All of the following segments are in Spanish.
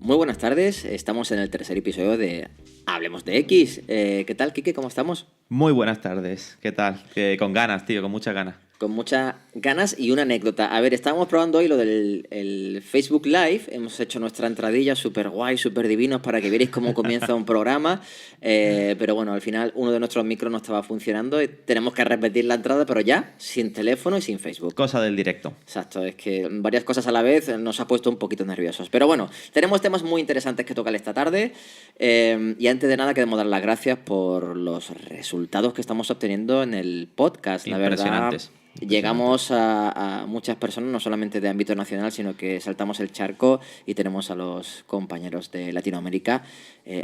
Muy buenas tardes, estamos en el tercer episodio de Hablemos de X. ¿Qué tal, Quique? ¿Cómo estamos? Muy buenas tardes, ¿qué tal? Con ganas, tío, con muchas ganas. Con muchas ganas y una anécdota. A ver, estábamos probando hoy lo del el Facebook Live. Hemos hecho nuestra entradilla súper guay, súper divinos para que vierais cómo comienza un programa. Pero bueno, al final uno de nuestros micros no estaba funcionando y tenemos que repetir la entrada, pero ya sin teléfono y sin Facebook. Cosa del directo. Exacto, es que varias cosas a la vez nos ha puesto un poquito nerviosos. Pero bueno, tenemos temas muy interesantes que tocar esta tarde. Y antes de nada, queremos dar las gracias por los resultados que estamos obteniendo en el podcast. La verdad, Impresionantes. llegamos a muchas personas, no solamente de ámbito nacional, sino que saltamos el charco y tenemos a los compañeros de Latinoamérica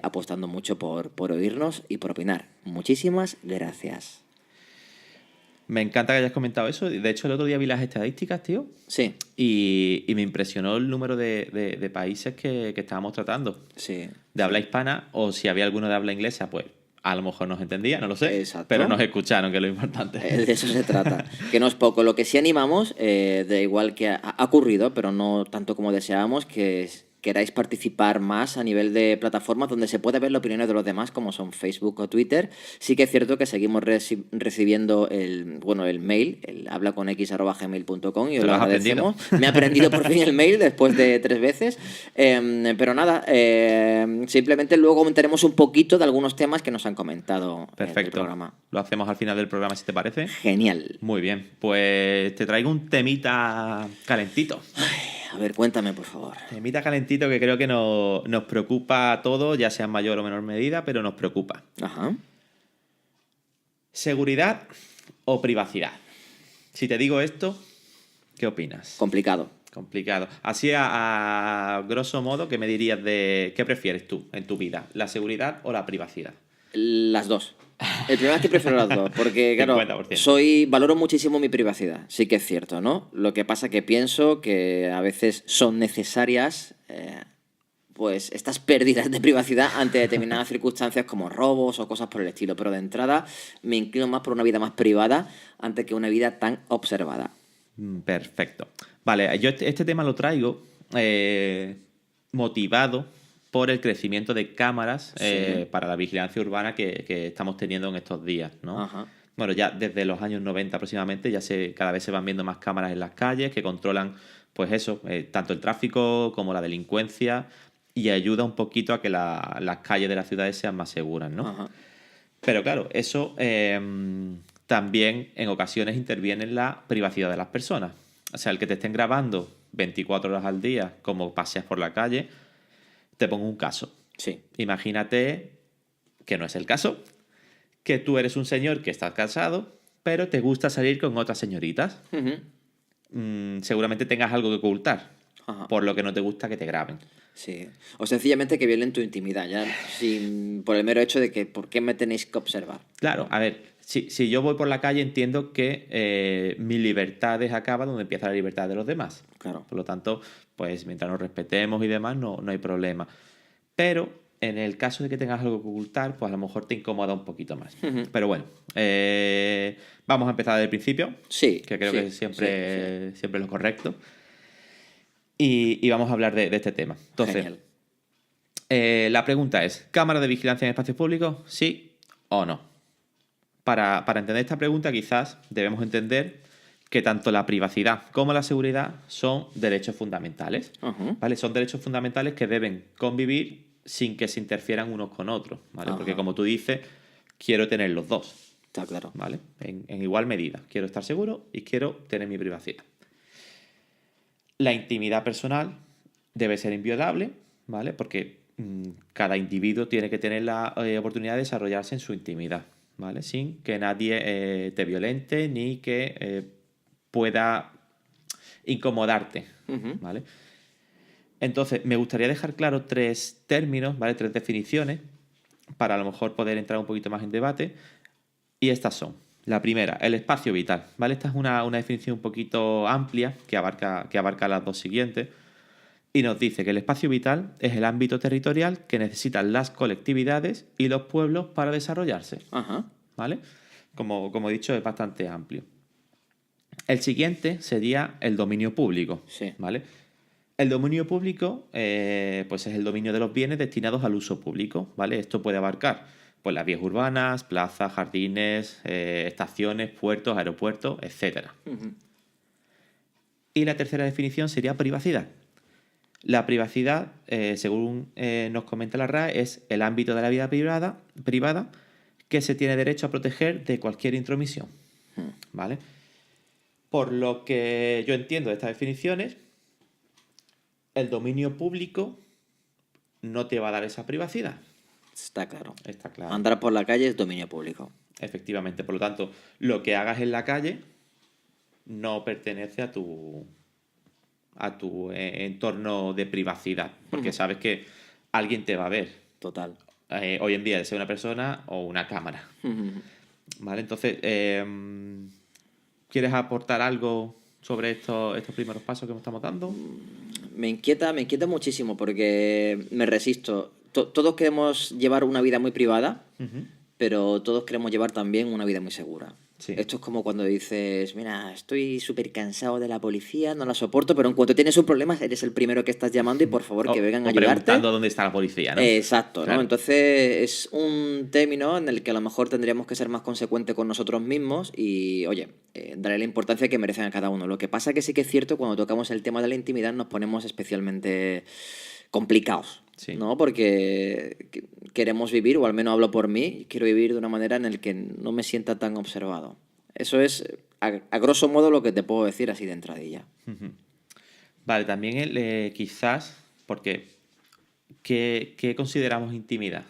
apostando mucho por oírnos y por opinar. Muchísimas gracias. Me encanta que hayas comentado eso. De hecho, el otro día vi las estadísticas, tío. Sí, Y me impresionó el número de países que estábamos tratando. sí. De habla hispana, o si había alguno de habla inglesa, pues a lo mejor nos entendía, no lo sé. Exacto. Pero nos escucharon, que es lo importante. De eso se trata. Que no es poco. Lo que sí animamos, de igual que ha ocurrido, pero no tanto como deseábamos, que queráis participar más a nivel de plataformas donde se puede ver las opiniones de los demás, como son Facebook o Twitter. Sí que es cierto que seguimos recibiendo el mail, el hablaconx@gmail.com, y os ¿Te lo lo has agradecemos. Me he aprendido por fin el mail después de 3 veces. Pero nada, simplemente luego comentaremos un poquito de algunos temas que nos han comentado en el Perfecto. programa. Lo hacemos al final del programa, si te parece. Genial. Muy bien. Pues te traigo un temita calentito. A ver, cuéntame, por favor. Temita calentito que creo que nos preocupa a todos, ya sea en mayor o menor medida, pero nos preocupa. Ajá. ¿Seguridad o privacidad? Si te digo esto, ¿qué opinas? Complicado. Complicado. Así a grosso modo, ¿qué me dirías de qué prefieres tú en tu vida? ¿La seguridad o la privacidad? Las dos. El problema es que prefiero las dos, porque claro, 50%. valoro muchísimo mi privacidad, sí que es cierto, ¿no? Lo que pasa que pienso que a veces son necesarias pues estas pérdidas de privacidad ante determinadas circunstancias como robos o cosas por el estilo, pero de entrada me inclino más por una vida más privada antes que una vida tan observada. Perfecto. Vale, yo este tema lo traigo motivado por el crecimiento de cámaras Sí. para la vigilancia urbana que estamos teniendo en estos días, ¿no? Ajá. Bueno, ya desde los años 90 aproximadamente cada vez se van viendo más cámaras en las calles que controlan, pues eso, tanto el tráfico como la delincuencia, y ayuda un poquito a que las calles de las ciudades sean más seguras, ¿no? Ajá. Pero claro, eso también en ocasiones interviene en la privacidad de las personas. O sea, el que te estén grabando 24 horas al día como paseas por la calle. Te pongo un caso. Sí. Imagínate que no es el caso, que tú eres un señor que estás casado, pero te gusta salir con otras señoritas. Seguramente tengas algo que ocultar, Ajá. por lo que no te gusta que te graben. Sí. O sencillamente que violen tu intimidad, ya por el mero hecho de que ¿por qué me tenéis que observar? Claro, a ver, si yo voy por la calle entiendo que mi libertad acaba donde empieza la libertad de los demás. Claro. Por lo tanto, pues mientras nos respetemos y demás, no hay problema. Pero en el caso de que tengas algo que ocultar, pues a lo mejor te incomoda un poquito más. Pero bueno, vamos a empezar desde el principio. Sí. Que creo sí, que siempre es lo correcto. Y vamos a hablar de este tema. Entonces, Genial. la pregunta es, ¿cámara de vigilancia en espacios públicos? ¿Sí o no? Para entender esta pregunta, quizás debemos entender que tanto la privacidad como la seguridad son derechos fundamentales. Ajá. ¿Vale? Son derechos fundamentales que deben convivir sin que se interfieran unos con otros, ¿vale? Ajá. Porque como tú dices, quiero tener los dos, Está claro. ¿vale? En igual medida. Quiero estar seguro y quiero tener mi privacidad. La intimidad personal debe ser inviolable, ¿vale? Porque cada individuo tiene que tener la oportunidad de desarrollarse en su intimidad, ¿vale? Sin que nadie te violente ni que pueda incomodarte, ¿vale? Entonces, me gustaría dejar claro 3 términos, ¿vale? 3 definiciones para a lo mejor poder entrar un poquito más en debate. Y estas son. La primera, el espacio vital, ¿vale? Esta es una definición un poquito amplia que abarca las dos siguientes. Y nos dice que el espacio vital es el ámbito territorial que necesitan las colectividades y los pueblos para desarrollarse. Ajá. ¿Vale? Como he dicho, es bastante amplio. El siguiente sería el dominio público. Sí. ¿Vale? El dominio público, pues es el dominio de los bienes destinados al uso público, ¿vale? Esto puede abarcar pues, las vías urbanas, plazas, jardines, estaciones, puertos, aeropuertos, etcétera. Y la tercera definición sería privacidad. La privacidad, según nos comenta la RAE, es el ámbito de la vida privada que se tiene derecho a proteger de cualquier intromisión, ¿vale? Por lo que yo entiendo de estas definiciones, el dominio público no te va a dar esa privacidad. Está claro. Está claro. Andar por la calle es dominio público. Efectivamente. Por lo tanto, lo que hagas en la calle no pertenece a tu entorno de privacidad. Porque sabes que alguien te va a ver. Total. Hoy en día, sea una persona o una cámara. ¿Vale? Entonces, ¿quieres aportar algo sobre estos primeros pasos que estamos dando? Me inquieta muchísimo porque me resisto. Todos queremos llevar una vida muy privada, pero todos queremos llevar también una vida muy segura. Sí. Esto es como cuando dices, mira, estoy súper cansado de la policía, no la soporto, pero en cuanto tienes un problema, eres el primero que estás llamando y por favor que vengan a ayudarte. Preguntando dónde está la policía, ¿no? Exacto, Claro. ¿no? Entonces es un término en el que a lo mejor tendríamos que ser más consecuentes con nosotros mismos y, oye, darle la importancia que merecen a cada uno. Lo que pasa es que sí que es cierto, cuando tocamos el tema de la intimidad nos ponemos especialmente complicados, Sí. ¿no? Porque queremos vivir, o al menos hablo por mí, quiero vivir de una manera en la que no me sienta tan observado. Eso es, a grosso modo, lo que te puedo decir así de entradilla. Vale, también quizás, porque ¿qué consideramos intimidad?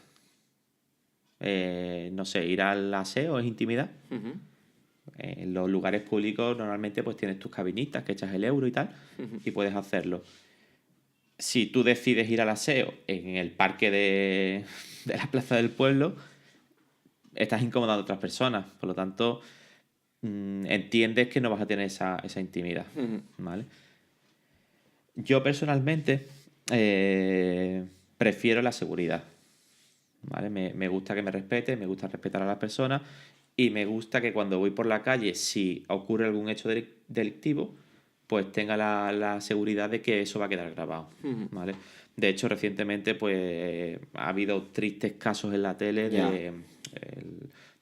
No sé, ir al aseo es intimidad. En los lugares públicos normalmente pues tienes tus cabinitas que echas el euro y tal, y puedes hacerlo. Si tú decides ir al aseo en el parque de la plaza del pueblo, estás incomodando a otras personas. Por lo tanto, entiendes que no vas a tener esa intimidad. ¿Vale? Yo personalmente prefiero la seguridad. ¿Vale? Me gusta que me respete, me gusta respetar a las personas y me gusta que cuando voy por la calle, si ocurre algún hecho delictivo, pues tenga la seguridad de que eso va a quedar grabado. ¿Vale? De hecho, recientemente pues ha habido tristes casos en la tele de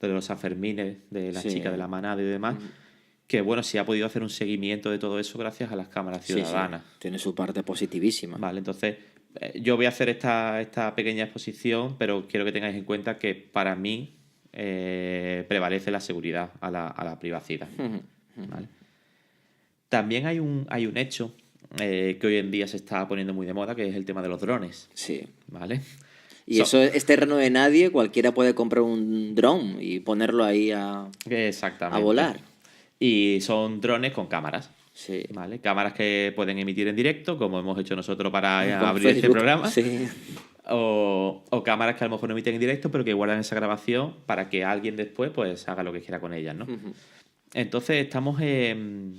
los Sanfermines, de la chica de la manada y demás, que bueno, sí ha podido hacer un seguimiento de todo eso gracias a las cámaras ciudadanas. Sí. Tiene su parte positivísima. Vale, entonces yo voy a hacer esta pequeña exposición, pero quiero que tengáis en cuenta que para mí prevalece la seguridad a la privacidad. ¿Vale? También hay un hecho que hoy en día se está poniendo muy de moda, que es el tema de los drones. Sí. ¿Vale? Y eso es terreno de nadie, cualquiera puede comprar un dron y ponerlo ahí a volar. Y son drones con cámaras. Sí. ¿Vale? Cámaras que pueden emitir en directo, como hemos hecho nosotros para abrir Facebook, este programa. Sí. O cámaras que a lo mejor no emiten en directo, pero que guardan esa grabación para que alguien después pues haga lo que quiera con ellas, ¿no? Entonces estamos en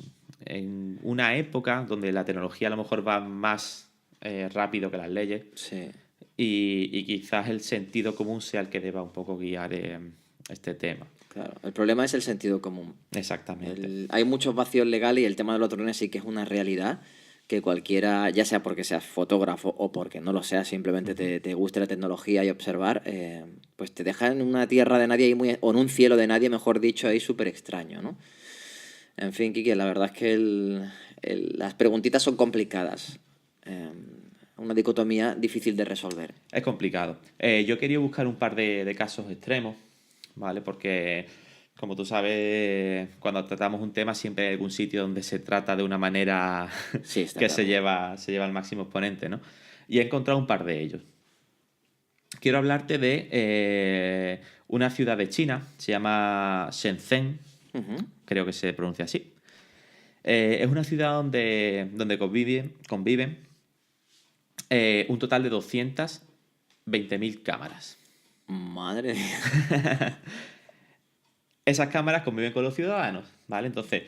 una época donde la tecnología a lo mejor va más rápido que las leyes. Sí. Y quizás el sentido común sea el que deba un poco guiar este tema. Claro, el problema es el sentido común. Exactamente. Hay muchos vacíos legales y el tema de los drones sí que es una realidad que cualquiera, ya sea porque seas fotógrafo o porque no lo seas, simplemente te guste la tecnología y observar, pues te deja en una tierra de nadie ahí o en un cielo de nadie, mejor dicho, ahí súper extraño, ¿no? En fin, Kiki, la verdad es que las preguntitas son complicadas. Una dicotomía difícil de resolver. Es complicado. Yo quería buscar un par de casos extremos, ¿vale? Porque, como tú sabes, cuando tratamos un tema siempre hay algún sitio donde se trata de una manera Sí, que claro. se lleva al máximo exponente, ¿no? Y he encontrado un par de ellos. Quiero hablarte de una ciudad de China, se llama Shenzhen, creo que se pronuncia así. Es una ciudad donde conviven un total de 220.000 cámaras. Madre mía. Esas cámaras conviven con los ciudadanos, ¿vale? Entonces,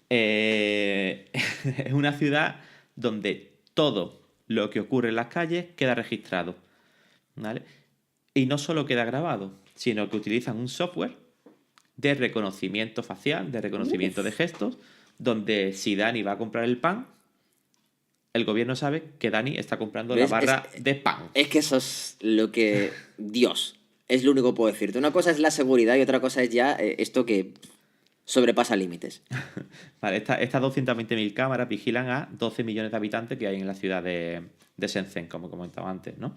es una ciudad donde todo lo que ocurre en las calles queda registrado, ¿vale? Y no solo queda grabado, sino que utilizan un software de reconocimiento facial, de reconocimiento de gestos, donde si Dani va a comprar el pan, el gobierno sabe que Dani está comprando ¿Ves? la barra de pan. Es que eso es lo que... Dios, es lo único que puedo decirte. Una cosa es la seguridad y otra cosa es ya esto que sobrepasa límites. Vale, estas 220.000 cámaras vigilan a 12 millones de habitantes que hay en la ciudad de Shenzhen, como comentaba antes, ¿no?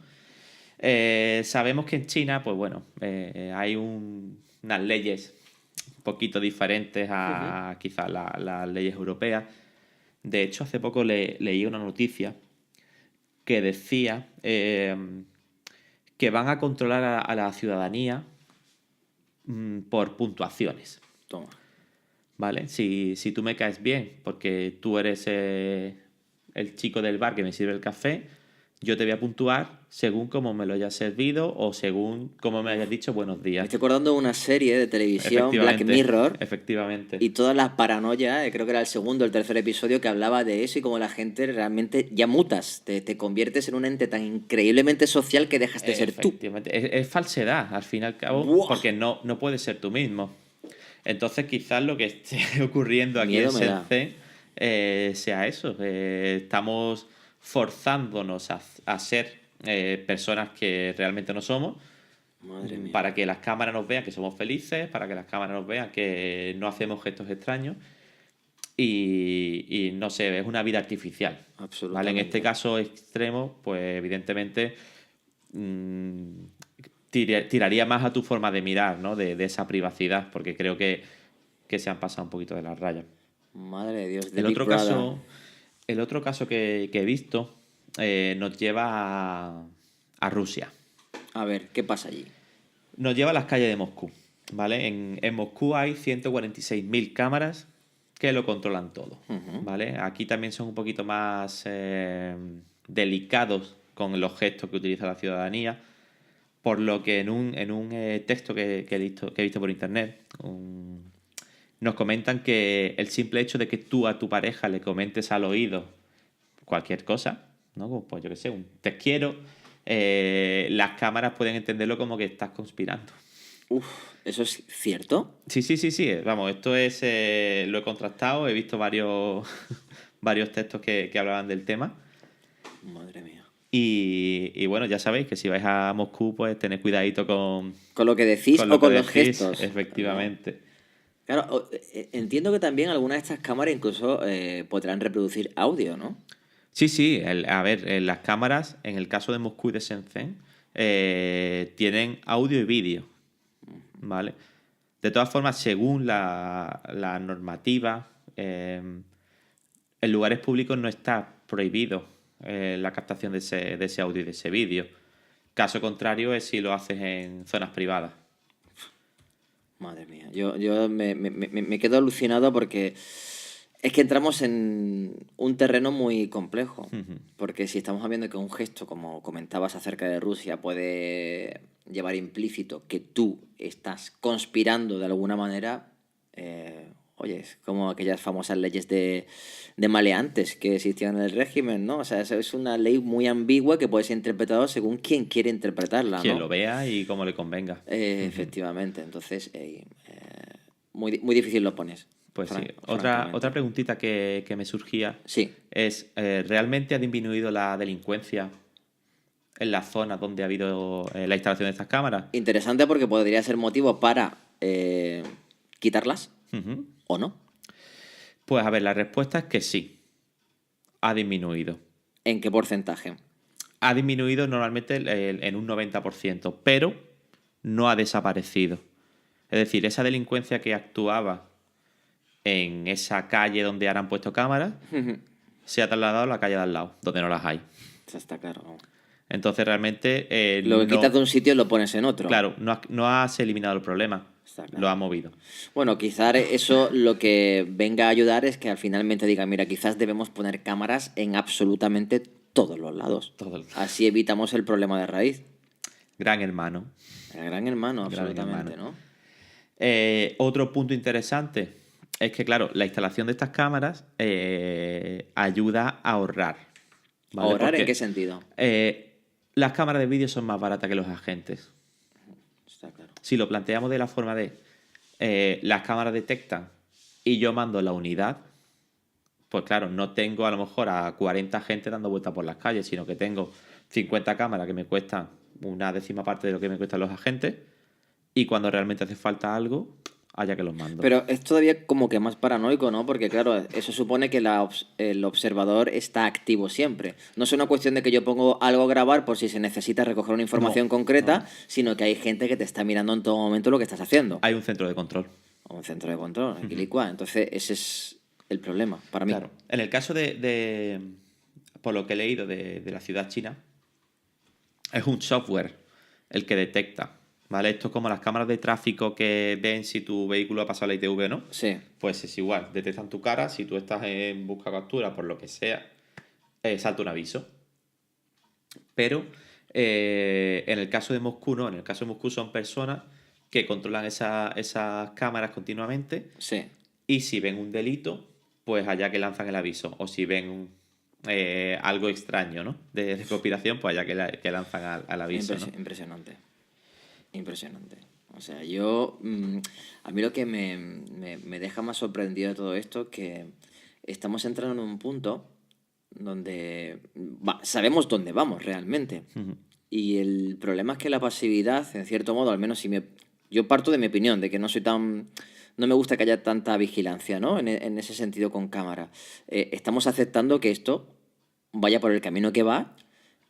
Sabemos que en China, pues bueno, hay unas leyes un poquito diferentes a quizás las leyes europeas. De hecho, hace poco leí una noticia que decía que van a controlar a la ciudadanía por puntuaciones. Toma. ¿Vale? Si tú me caes bien porque tú eres el chico del bar que me sirve el café, yo te voy a puntuar según cómo me lo hayas servido o según cómo me hayas dicho buenos Me días. estoy acordando de una serie de televisión, Black Mirror, Efectivamente. y toda la paranoia, creo que era el segundo o el tercer episodio que hablaba de eso y cómo la gente realmente ya mutas, te conviertes en un ente tan increíblemente social que dejas de ser tú. Efectivamente. Es falsedad, al fin y al cabo, ¡Buah! porque no puedes ser tú mismo. Entonces quizás lo que esté ocurriendo aquí Miedo en me da. Shenzhen sea eso. Estamos forzándonos a ser personas que realmente no somos, Madre mía. para que las cámaras nos vean que somos felices, para que las cámaras nos vean que no hacemos gestos extraños y no sé, es una vida artificial. ¿Vale? En Absolutamente. este caso extremo, pues evidentemente tiraría más a tu forma de mirar, ¿no? De esa privacidad, porque creo que se han pasado un poquito de las rayas. Madre de Dios, de El Big otro Brother. caso que he visto nos lleva a Rusia. A ver, ¿qué pasa allí? Nos lleva a las calles de Moscú, ¿vale? En Moscú hay 146.000 cámaras que lo controlan todo, ¿vale? Aquí también son un poquito más delicados con los gestos que utiliza la ciudadanía, por lo que en un texto que he visto por internet, nos comentan que el simple hecho de que tú a tu pareja le comentes al oído cualquier cosa, ¿no? Como, pues yo qué sé, un te quiero, las cámaras pueden entenderlo como que estás conspirando. Uf, ¿eso es cierto? Sí. Vamos, esto es lo he contrastado, he visto varios textos que hablaban del tema. Madre mía. Y bueno, ya sabéis que si vais a Moscú, pues tened cuidadito con lo que decís lo o con que los decís, gestos. efectivamente. Claro, entiendo que también algunas de estas cámaras incluso podrán reproducir audio, ¿no? Sí, a ver, las cámaras, en el caso de Moscú y de Shenzhen, tienen audio y vídeo, ¿vale? De todas formas, según la normativa, en lugares públicos no está prohibido la captación de ese audio y de ese vídeo. Caso contrario es si lo haces en zonas privadas. Madre mía, yo me quedo alucinado porque es que entramos en un terreno muy complejo. Porque si estamos viendo que un gesto, como comentabas acerca de Rusia, puede llevar implícito que tú estás conspirando de alguna manera, oye, es como aquellas famosas leyes de maleantes que existían en el régimen, ¿no? O sea, eso es una ley muy ambigua que puede ser interpretada según quien quiere interpretarla, Quien ¿no? lo vea y como le convenga. Efectivamente, entonces muy difícil lo pones. Pues sí. Francamente. Otra preguntita que me surgía Sí. es, ¿realmente ha disminuido la delincuencia en las zonas donde ha habido la instalación de estas cámaras? Interesante porque podría ser motivo para quitarlas o no. Pues a ver, la respuesta es que sí, ha disminuido. ¿En qué porcentaje? Ha disminuido normalmente en un 90%, pero no ha desaparecido. Es decir, esa delincuencia que actuaba en esa calle donde ahora han puesto cámaras, se ha trasladado a la calle de al lado, donde no las hay. Eso está claro. ¿No? Entonces realmente... Lo que quitas de un sitio lo pones en otro. Claro, no has eliminado el problema, Claro. lo has movido. Bueno, quizás eso lo que venga a ayudar es que al finalmente diga, mira, quizás debemos poner cámaras en absolutamente todos los lados. Así evitamos el problema de raíz. Gran hermano. El gran hermano, absolutamente, hermano. ¿no? Otro punto interesante es que, claro, la instalación de estas cámaras ayuda a ahorrar. ¿vale? ¿Ahorrar Porque, en qué sentido? Las cámaras de vídeo son más baratas que los agentes. Está claro. Si lo planteamos de la forma de las cámaras detectan y yo mando la unidad, pues claro, no tengo a lo mejor a 40 gente dando vueltas por las calles, sino que tengo 50 cámaras que me cuestan una décima parte de lo que me cuestan los agentes, y cuando realmente hace falta algo, haya que los mando. Pero es todavía como que más paranoico, ¿no? Porque claro, eso supone que el observador está activo siempre. No es una cuestión de que yo pongo algo a grabar por si se necesita recoger una información No, concreta, no. sino que hay gente que te está mirando en todo momento lo que estás haciendo. Hay un centro de control. O un centro de control, aquí licua. Entonces, ese es el problema para mí. Claro. En el caso por lo que he leído de la ciudad china, es un software el que detecta, ¿vale? Esto es como las cámaras de tráfico que ven si tu vehículo ha pasado la ITV o no. Sí. Pues es igual, detectan tu cara, si tú estás en busca captura, por lo que sea, salta un aviso. Pero en el caso de Moscú, no, en el caso de Moscú son personas que controlan esas cámaras continuamente, Sí. y si ven un delito, pues allá que lanzan el aviso. O si ven algo extraño, ¿no? De conspiración, pues allá que lanzan al aviso, ¿no? Impresionante. Impresionante. O sea, yo. A mí lo que me deja más sorprendido de todo esto que estamos entrando en un punto donde sabemos dónde vamos realmente. Y el problema es que la pasividad, en cierto modo, al menos yo parto de mi opinión, de que no soy tan. No me gusta que haya tanta vigilancia, ¿no? En ese sentido con cámara. Estamos aceptando que esto vaya por el camino que va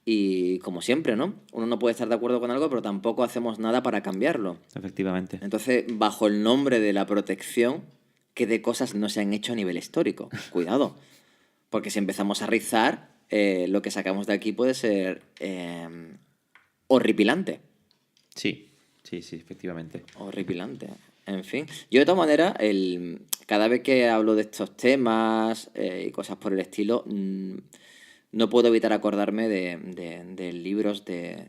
y como siempre, ¿no? Uno no puede estar de acuerdo con algo, pero tampoco hacemos nada para cambiarlo. Efectivamente. Entonces, bajo el nombre de la protección, ¿qué de cosas no se han hecho a nivel histórico? Cuidado, porque si empezamos a rizar, lo que sacamos de aquí puede ser horripilante. Sí, efectivamente. Horripilante. En fin. Yo, de todas maneras, cada vez que hablo de estos temas y cosas por el estilo, no puedo evitar acordarme de libros de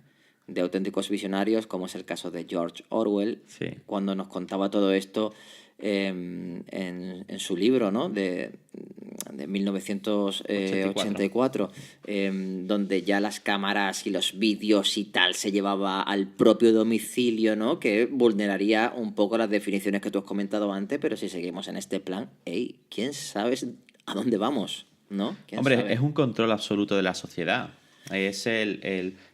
auténticos visionarios, como es el caso de George Orwell, Sí. cuando nos contaba todo esto en su libro, ¿no? de 1984, donde ya las cámaras y los vídeos y tal se llevaba al propio domicilio, ¿no? Que vulneraría un poco las definiciones que tú has comentado antes, pero si seguimos en este plan, hey, ¿quién sabe a dónde vamos? ¿No? ¿Quién Hombre, sabe? es un control absoluto de la sociedad. Es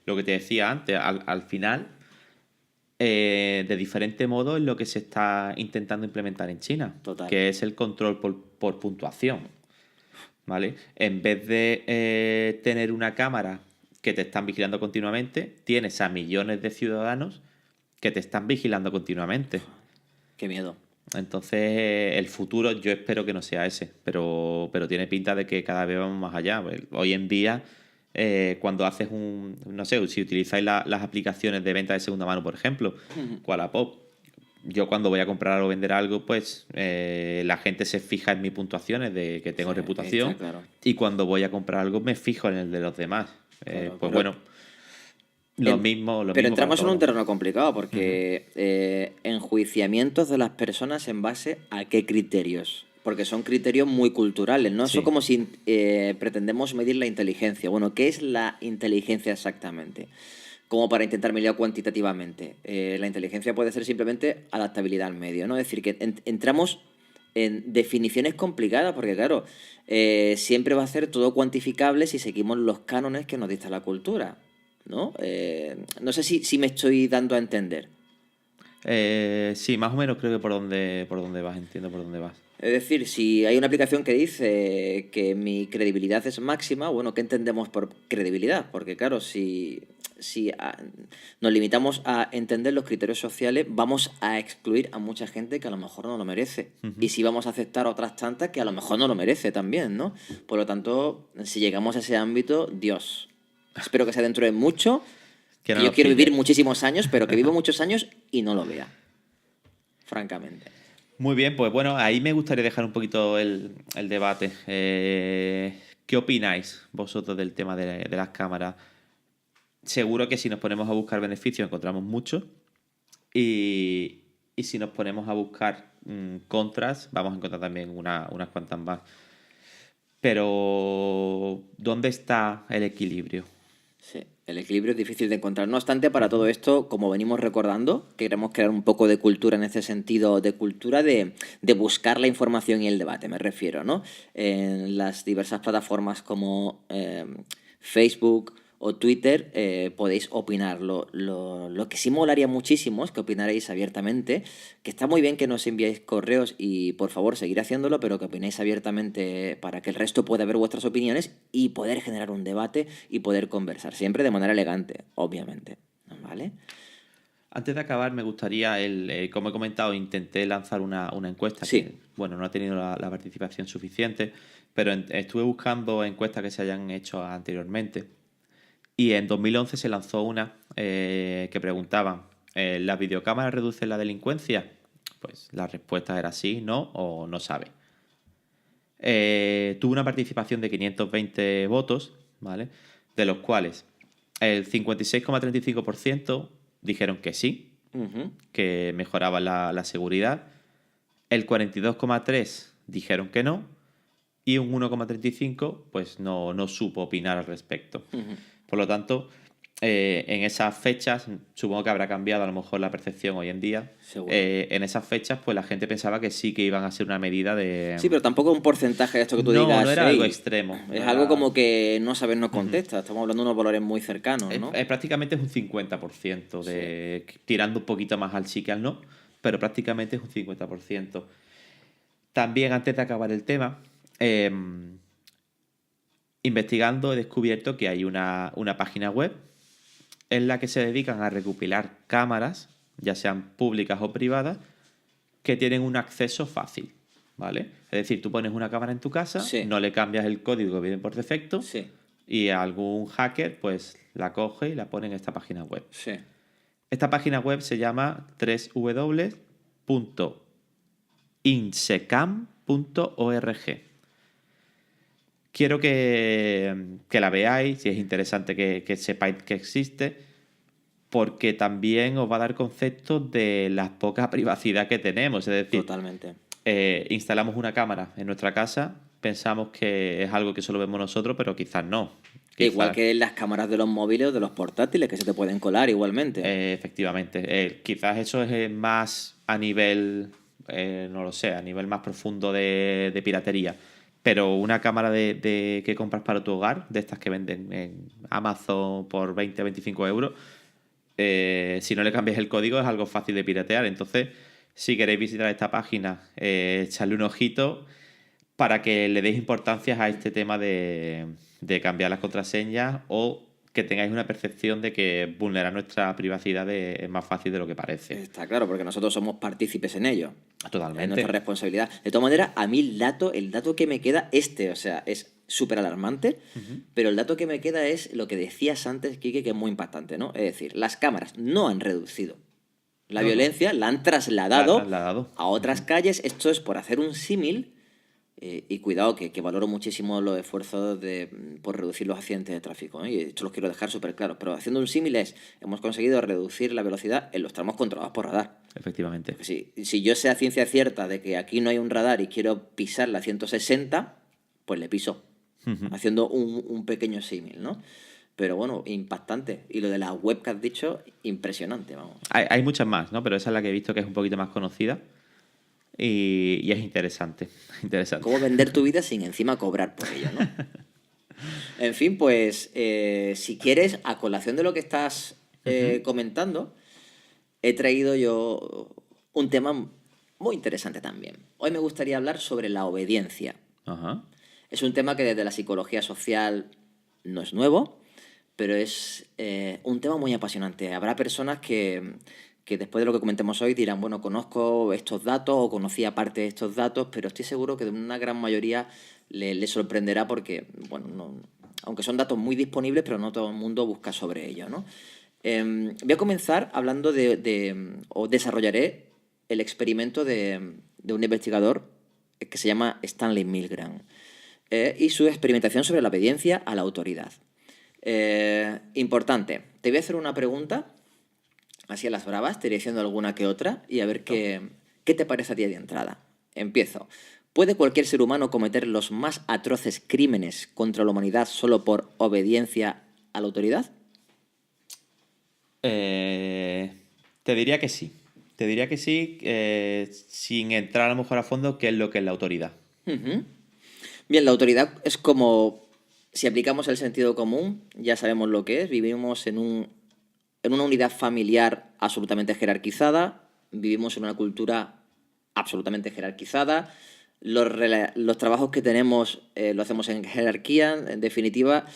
lo que te decía antes, al final, de diferente modo es lo que se está intentando implementar en China, Total. que es el control por puntuación, ¿vale? En vez de tener una cámara que te están vigilando continuamente, tienes a millones de ciudadanos que te están vigilando continuamente. Qué miedo. Entonces, el futuro yo espero que no sea ese, pero tiene pinta de que cada vez vamos más allá. Hoy en día, cuando haces no sé, si utilizáis las aplicaciones de venta de segunda mano, por ejemplo, Wallapop, yo cuando voy a comprar o vender algo, pues la gente se fija en mis puntuaciones de que tengo Sí, reputación, está claro. y cuando voy a comprar algo me fijo en el de los demás. Claro, Pues pero- bueno, lo mismo Pero para entramos en un todos. terreno complicado porque enjuiciamientos de las personas en base a qué criterios. Porque son criterios muy culturales, ¿no? Sí. Eso como si pretendemos medir la inteligencia. Bueno, ¿qué es la inteligencia exactamente? Como para intentar medirla cuantitativamente. La inteligencia puede ser simplemente adaptabilidad al medio, ¿no? Es decir, que entramos en definiciones complicadas porque, claro, siempre va a ser todo cuantificable si seguimos los cánones que nos dicta la cultura, ¿no? No sé si me estoy dando a entender. Sí, más o menos creo que por dónde vas, entiendo por dónde vas. Es decir, si hay una aplicación que dice que mi credibilidad es máxima, bueno, ¿qué entendemos por credibilidad? Porque claro, si nos limitamos a entender los criterios sociales, vamos a excluir a mucha gente que a lo mejor no lo merece. Y si vamos a aceptar a otras tantas que a lo mejor no lo merece también, ¿no? Por lo tanto, si llegamos a ese ámbito, Dios, espero que sea dentro de mucho, Que que no yo nos quiero pille. vivir muchísimos años, pero que vivo muchos años y no lo vea, francamente. Muy bien, pues bueno, ahí me gustaría dejar un poquito el debate. ¿Qué opináis vosotros del tema de las cámaras? Seguro que si nos ponemos a buscar beneficios encontramos muchos. Y si nos ponemos a buscar contras, vamos a encontrar también unas cuantas más. Pero, ¿dónde está el equilibrio? Sí, el equilibrio es difícil de encontrar. No obstante, para todo esto, como venimos recordando, queremos crear un poco de cultura en ese sentido, de cultura de buscar la información y el debate, me refiero, ¿no? En las diversas plataformas como Facebook o Twitter podéis opinar. Lo que sí molaría muchísimo es que opinaréis abiertamente, que está muy bien que nos enviéis correos y por favor seguir haciéndolo, pero que opinéis abiertamente para que el resto pueda ver vuestras opiniones y poder generar un debate y poder conversar, siempre de manera elegante, obviamente, ¿vale? Antes de acabar, me gustaría, como he comentado, intenté lanzar una encuesta Sí. que, bueno, no ha tenido la participación suficiente, pero estuve buscando encuestas que se hayan hecho anteriormente. Y en 2011 se lanzó una que preguntaba, ¿las videocámaras reducen la delincuencia? Pues la respuesta era sí, no o no sabe. Tuvo una participación de 520 votos, ¿vale? De los cuales el 56,35% dijeron que sí, Ujú. que mejoraba la seguridad. El 42,3% dijeron que no. Y un 1,35% pues no supo opinar al respecto. Ujú. Por lo tanto, en esas fechas, supongo que habrá cambiado a lo mejor la percepción hoy en día. Seguro. En esas fechas, pues la gente pensaba que sí que iban a ser una medida de... Sí, pero tampoco un porcentaje de esto que tú No digas, era algo "Ey", extremo. es No algo era... como que no saber no contesta. Estamos hablando de unos valores muy cercanos, ¿no? Prácticamente es un 50%, Sí. tirando un poquito más al sí que al no, pero prácticamente es un 50%. También, antes de acabar el tema, investigando he descubierto que hay una página web en la que se dedican a recopilar cámaras, ya sean públicas o privadas, que tienen un acceso fácil, ¿vale? Es decir, tú pones una cámara en tu casa, Sí. no le cambias el código que viene por defecto, Sí. y algún hacker pues la coge y la pone en esta página web. Sí. Esta página web se llama www.insecam.org. Quiero que la veáis, y es interesante que sepáis que existe, porque también os va a dar conceptos de la poca privacidad que tenemos. Es decir, Totalmente. instalamos una cámara en nuestra casa, pensamos que es algo que solo vemos nosotros, pero quizás no. Igual Quizás, que las cámaras de los móviles o de los portátiles que se te pueden colar igualmente. efectivamente, quizás eso es más a nivel, no lo sé, a nivel más profundo de piratería. Pero una cámara que compras para tu hogar, de estas que venden en Amazon por 20-25 euros, si no le cambias el código es algo fácil de piratear. Entonces, si queréis visitar esta página, echarle un ojito para que le deis importancia a este tema de cambiar las contraseñas, o que tengáis una percepción de que vulnerar nuestra privacidad es más fácil de lo que parece. Está claro, porque nosotros somos partícipes en ello. Es Totalmente. nuestra responsabilidad. De todas maneras, a mí el dato que me queda, o sea, es súper alarmante, pero el dato que me queda es lo que decías antes, Quique, que es muy impactante, ¿no? Es decir, las cámaras no han reducido la No, no. violencia, la han La ha trasladado trasladado. a otras calles. Esto es por hacer un símil. Y cuidado, que valoro muchísimo los esfuerzos por reducir los accidentes de tráfico, ¿eh? Y esto los quiero dejar súper claros. Pero haciendo un símil hemos conseguido reducir la velocidad en los tramos controlados por radar. Efectivamente. Porque si yo sé a ciencia cierta de que aquí no hay un radar y quiero pisar la 160, pues le piso. Haciendo un pequeño símil, ¿no? Pero bueno, impactante. Y lo de la web que has dicho, impresionante, vamos. Hay muchas más, ¿no? Pero esa es la que he visto que es un poquito más conocida. Y es interesante. Interesante. Cómo vender tu vida sin encima cobrar por ello, ¿no? En fin, pues si quieres, a colación de lo que estás comentando, he traído yo un tema muy interesante también. Hoy me gustaría hablar sobre la obediencia. Ajá. Es un tema que desde la psicología social no es nuevo, pero es un tema muy apasionante. Habrá personas que después de lo que comentemos hoy dirán, bueno, conozco estos datos o conocía parte de estos datos, pero estoy seguro que de una gran mayoría le sorprenderá porque, bueno, aunque son datos muy disponibles, pero no todo el mundo busca sobre ello, ¿no? Voy a comenzar hablando o desarrollaré el experimento de un investigador que se llama Stanley Milgram y su experimentación sobre la obediencia a la autoridad. Importante, te voy a hacer una pregunta, así a las bravas, te iré diciendo alguna que otra y a ver qué te parece a ti de entrada. Empiezo. ¿Puede cualquier ser humano cometer los más atroces crímenes contra la humanidad solo por obediencia a la autoridad? Te diría que sí. Te diría que sí, sin entrar a lo mejor a fondo qué es lo que es la autoridad. Ujú. Bien, la autoridad es como, si aplicamos el sentido común, ya sabemos lo que es. Vivimos en una unidad familiar absolutamente jerarquizada, vivimos en una cultura absolutamente jerarquizada, los trabajos que tenemos lo hacemos en jerarquía, en definitiva,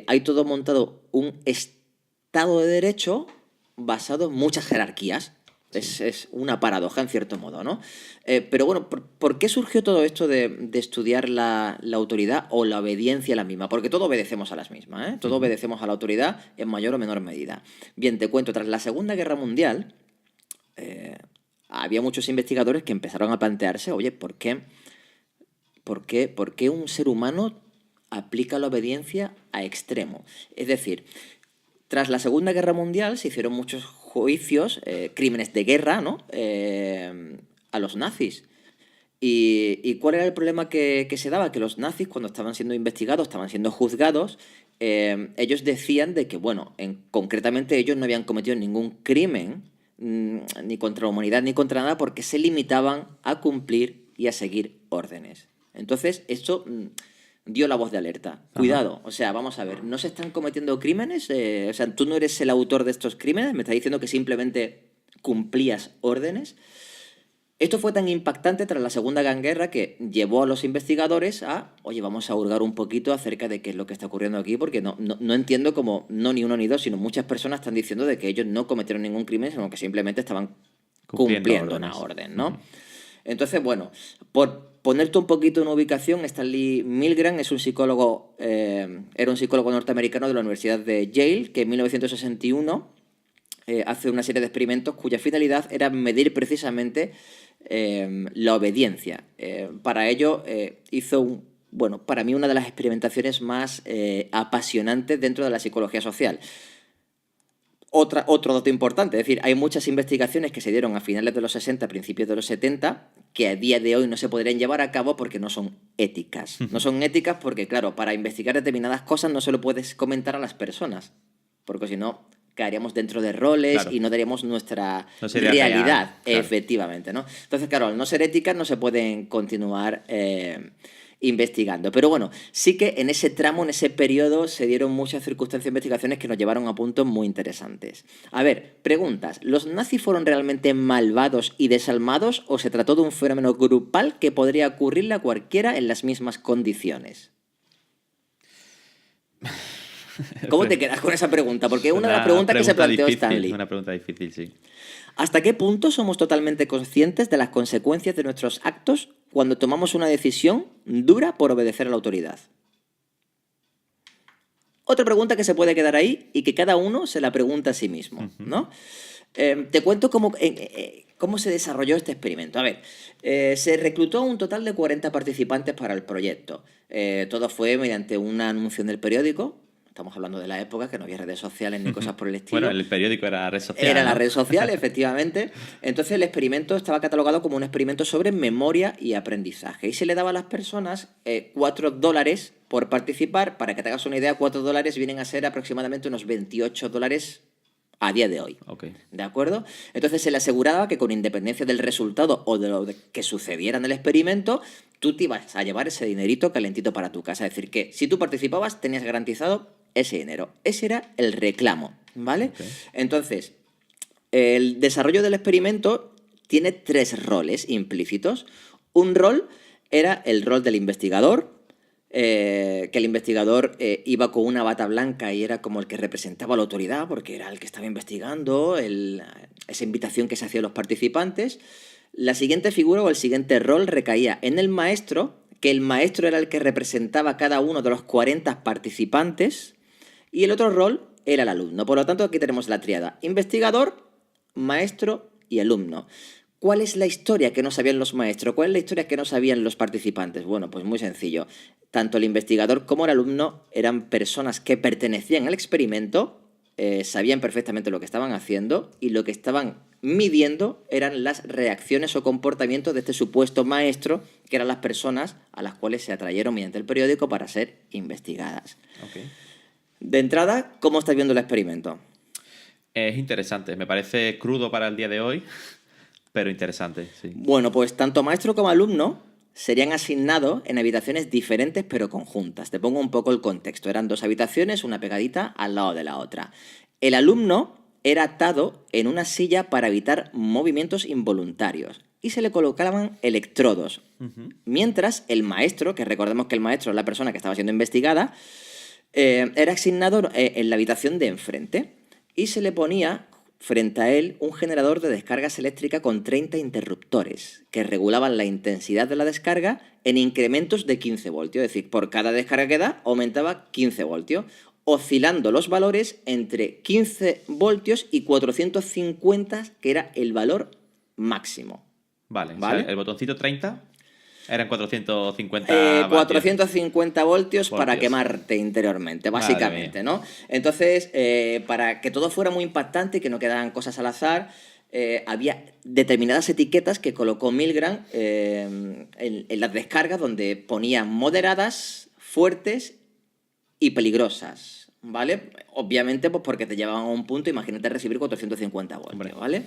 hay todo montado un Estado de Derecho basado en muchas jerarquías. Es una paradoja, en cierto modo, ¿no? Pero bueno, ¿por qué surgió todo esto de estudiar la autoridad o la obediencia a la misma? Porque todos obedecemos a las mismas, ¿eh? Todos obedecemos a la autoridad en mayor o menor medida. Bien, te cuento, tras la Segunda Guerra Mundial, había muchos investigadores que empezaron a plantearse, oye, ¿por qué un ser humano aplica la obediencia a extremo? Es decir, tras la Segunda Guerra Mundial se hicieron muchos juicios, crímenes de guerra, ¿no? A los nazis. ¿Y cuál era el problema que se daba? Que los nazis, cuando estaban siendo investigados, estaban siendo juzgados, ellos decían de que, bueno, concretamente ellos no habían cometido ningún crimen, ni contra la humanidad ni contra nada, porque se limitaban a cumplir y a seguir órdenes. Entonces, esto dio la voz de alerta. Cuidado, o sea, vamos a ver, ¿no se están cometiendo crímenes? O sea, tú no eres el autor de estos crímenes, me estás diciendo que simplemente cumplías órdenes. Esto fue tan impactante tras la Segunda Gran Guerra que llevó a los investigadores a, oye, vamos a hurgar un poquito acerca de qué es lo que está ocurriendo aquí, porque no entiendo cómo, no ni uno ni dos, sino muchas personas están diciendo de que ellos no cometieron ningún crimen, sino que simplemente estaban cumpliendo una orden, ¿no? Entonces, bueno, por ponerte un poquito en ubicación, Stanley Milgram es un psicólogo, era un psicólogo norteamericano de la Universidad de Yale, que en 1961 hace una serie de experimentos cuya finalidad era medir precisamente la obediencia. Para ello hizo, bueno, para mí una de las experimentaciones más apasionantes dentro de la psicología social. Otro dato importante, es decir, hay muchas investigaciones que se dieron a finales de los 60, principios de los 70, que a día de hoy no se podrían llevar a cabo porque no son éticas. No son éticas porque, claro, para investigar determinadas cosas no se lo puedes comentar a las personas, porque si no caeríamos dentro de roles, claro, y no daríamos nuestra realidad, real, claro, efectivamente, ¿no? Entonces, claro, al no ser éticas no se pueden continuar investigando. Pero bueno, sí que en ese tramo, en ese periodo, se dieron muchas circunstancias e investigaciones que nos llevaron a puntos muy interesantes. A ver, preguntas. ¿Los nazis fueron realmente malvados y desalmados o se trató de un fenómeno grupal que podría ocurrirle a cualquiera en las mismas condiciones? ¿Cómo te quedas con esa pregunta? Porque es una de las preguntas que se planteó difícil, Stanley. Una pregunta difícil, sí. ¿Hasta qué punto somos totalmente conscientes de las consecuencias de nuestros actos cuando tomamos una decisión dura por obedecer a la autoridad? Otra pregunta que se puede quedar ahí y que cada uno se la pregunta a sí mismo, ¿no? Te cuento cómo se desarrolló este experimento. A ver, se reclutó un total de 40 participantes para el proyecto. Todo fue mediante un anuncio en el periódico. Estamos hablando de la época que no había redes sociales ni cosas por el estilo. Bueno, el periódico era la red social. Era, ¿no?, la red social, efectivamente. Entonces el experimento estaba catalogado como un experimento sobre memoria y aprendizaje. Y se le daba a las personas $4 por participar. Para que te hagas una idea, $4 vienen a ser aproximadamente unos $28 a día de hoy. Okay. ¿De acuerdo? Entonces se le aseguraba que con independencia del resultado o de lo que sucediera en el experimento, tú te ibas a llevar ese dinerito calentito para tu casa. Es decir, que si tú participabas tenías garantizado ese dinero. Ese era el reclamo, ¿vale? Okay. Entonces, el desarrollo del experimento tiene 3 roles implícitos. Un rol era el rol del investigador, que el investigador iba con una bata blanca y era como el que representaba a la autoridad porque era el que estaba investigando, esa invitación que se hacía a los participantes. La siguiente figura o el siguiente rol recaía en el maestro, que el maestro era el que representaba a cada uno de los 40 participantes, y el otro rol era el alumno. Por lo tanto, aquí tenemos la tríada: investigador, maestro y alumno. ¿Cuál es la historia que no sabían los maestros? ¿Cuál es la historia que no sabían los participantes? Bueno, pues muy sencillo. Tanto el investigador como el alumno eran personas que pertenecían al experimento, sabían perfectamente lo que estaban haciendo y lo que estaban midiendo eran las reacciones o comportamientos de este supuesto maestro, que eran las personas a las cuales se atrayeron mediante el periódico para ser investigadas. Okay. De entrada, ¿cómo estáis viendo el experimento? Es interesante. Me parece crudo para el día de hoy, pero interesante, sí. Bueno, pues tanto maestro como alumno serían asignados en habitaciones diferentes pero conjuntas. Te pongo un poco el contexto. Eran 2 habitaciones, una pegadita al lado de la otra. El alumno era atado en una silla para evitar movimientos involuntarios y se le colocaban electrodos. Mientras el maestro, que recordemos que el maestro es la persona que estaba siendo investigada, era asignado en la habitación de enfrente y se le ponía frente a él un generador de descargas eléctricas con 30 interruptores que regulaban la intensidad de la descarga en incrementos de 15 voltios. Es decir, por cada descarga que da aumentaba 15 voltios, oscilando los valores entre 15 voltios y 450, que era el valor máximo. Vale. ¿Vale? O sea, el botoncito 30 eran 450 450 voltios para Voltios. quemarte interiormente, Madre básicamente, mía. ¿no? Entonces, para que todo fuera muy impactante y que no quedaran cosas al azar, había determinadas etiquetas que colocó Milgram en las descargas donde ponían moderadas, fuertes y peligrosas, ¿vale? Obviamente, pues porque te llevaban a un punto, imagínate recibir 450 voltios, Hombre. ¿vale?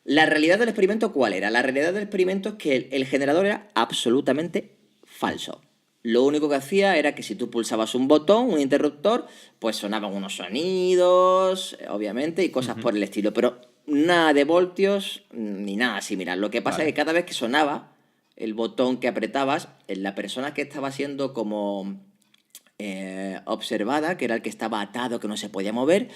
La realidad del experimento, ¿cuál era? La realidad del experimento es que el generador era absolutamente falso. Lo único que hacía era que si tú pulsabas un botón, un interruptor, pues sonaban unos sonidos, obviamente, y cosas por el estilo. Pero nada de voltios ni nada similar. Lo que pasa Vale. es que cada vez que sonaba el botón que apretabas, la persona que estaba siendo como observada, que era el que estaba atado, que no se podía mover,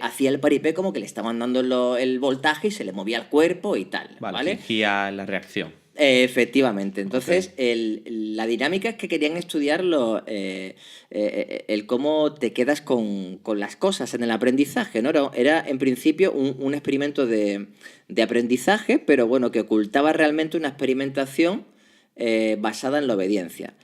hacía el paripé como que le estaban dando el voltaje y se le movía el cuerpo y tal, Vale, ¿vale? fingía la reacción. Efectivamente. Entonces, la dinámica es que querían estudiar el cómo te quedas con las cosas en el aprendizaje, ¿no? Era en principio un experimento de aprendizaje, pero bueno, que ocultaba realmente una experimentación basada en la obediencia.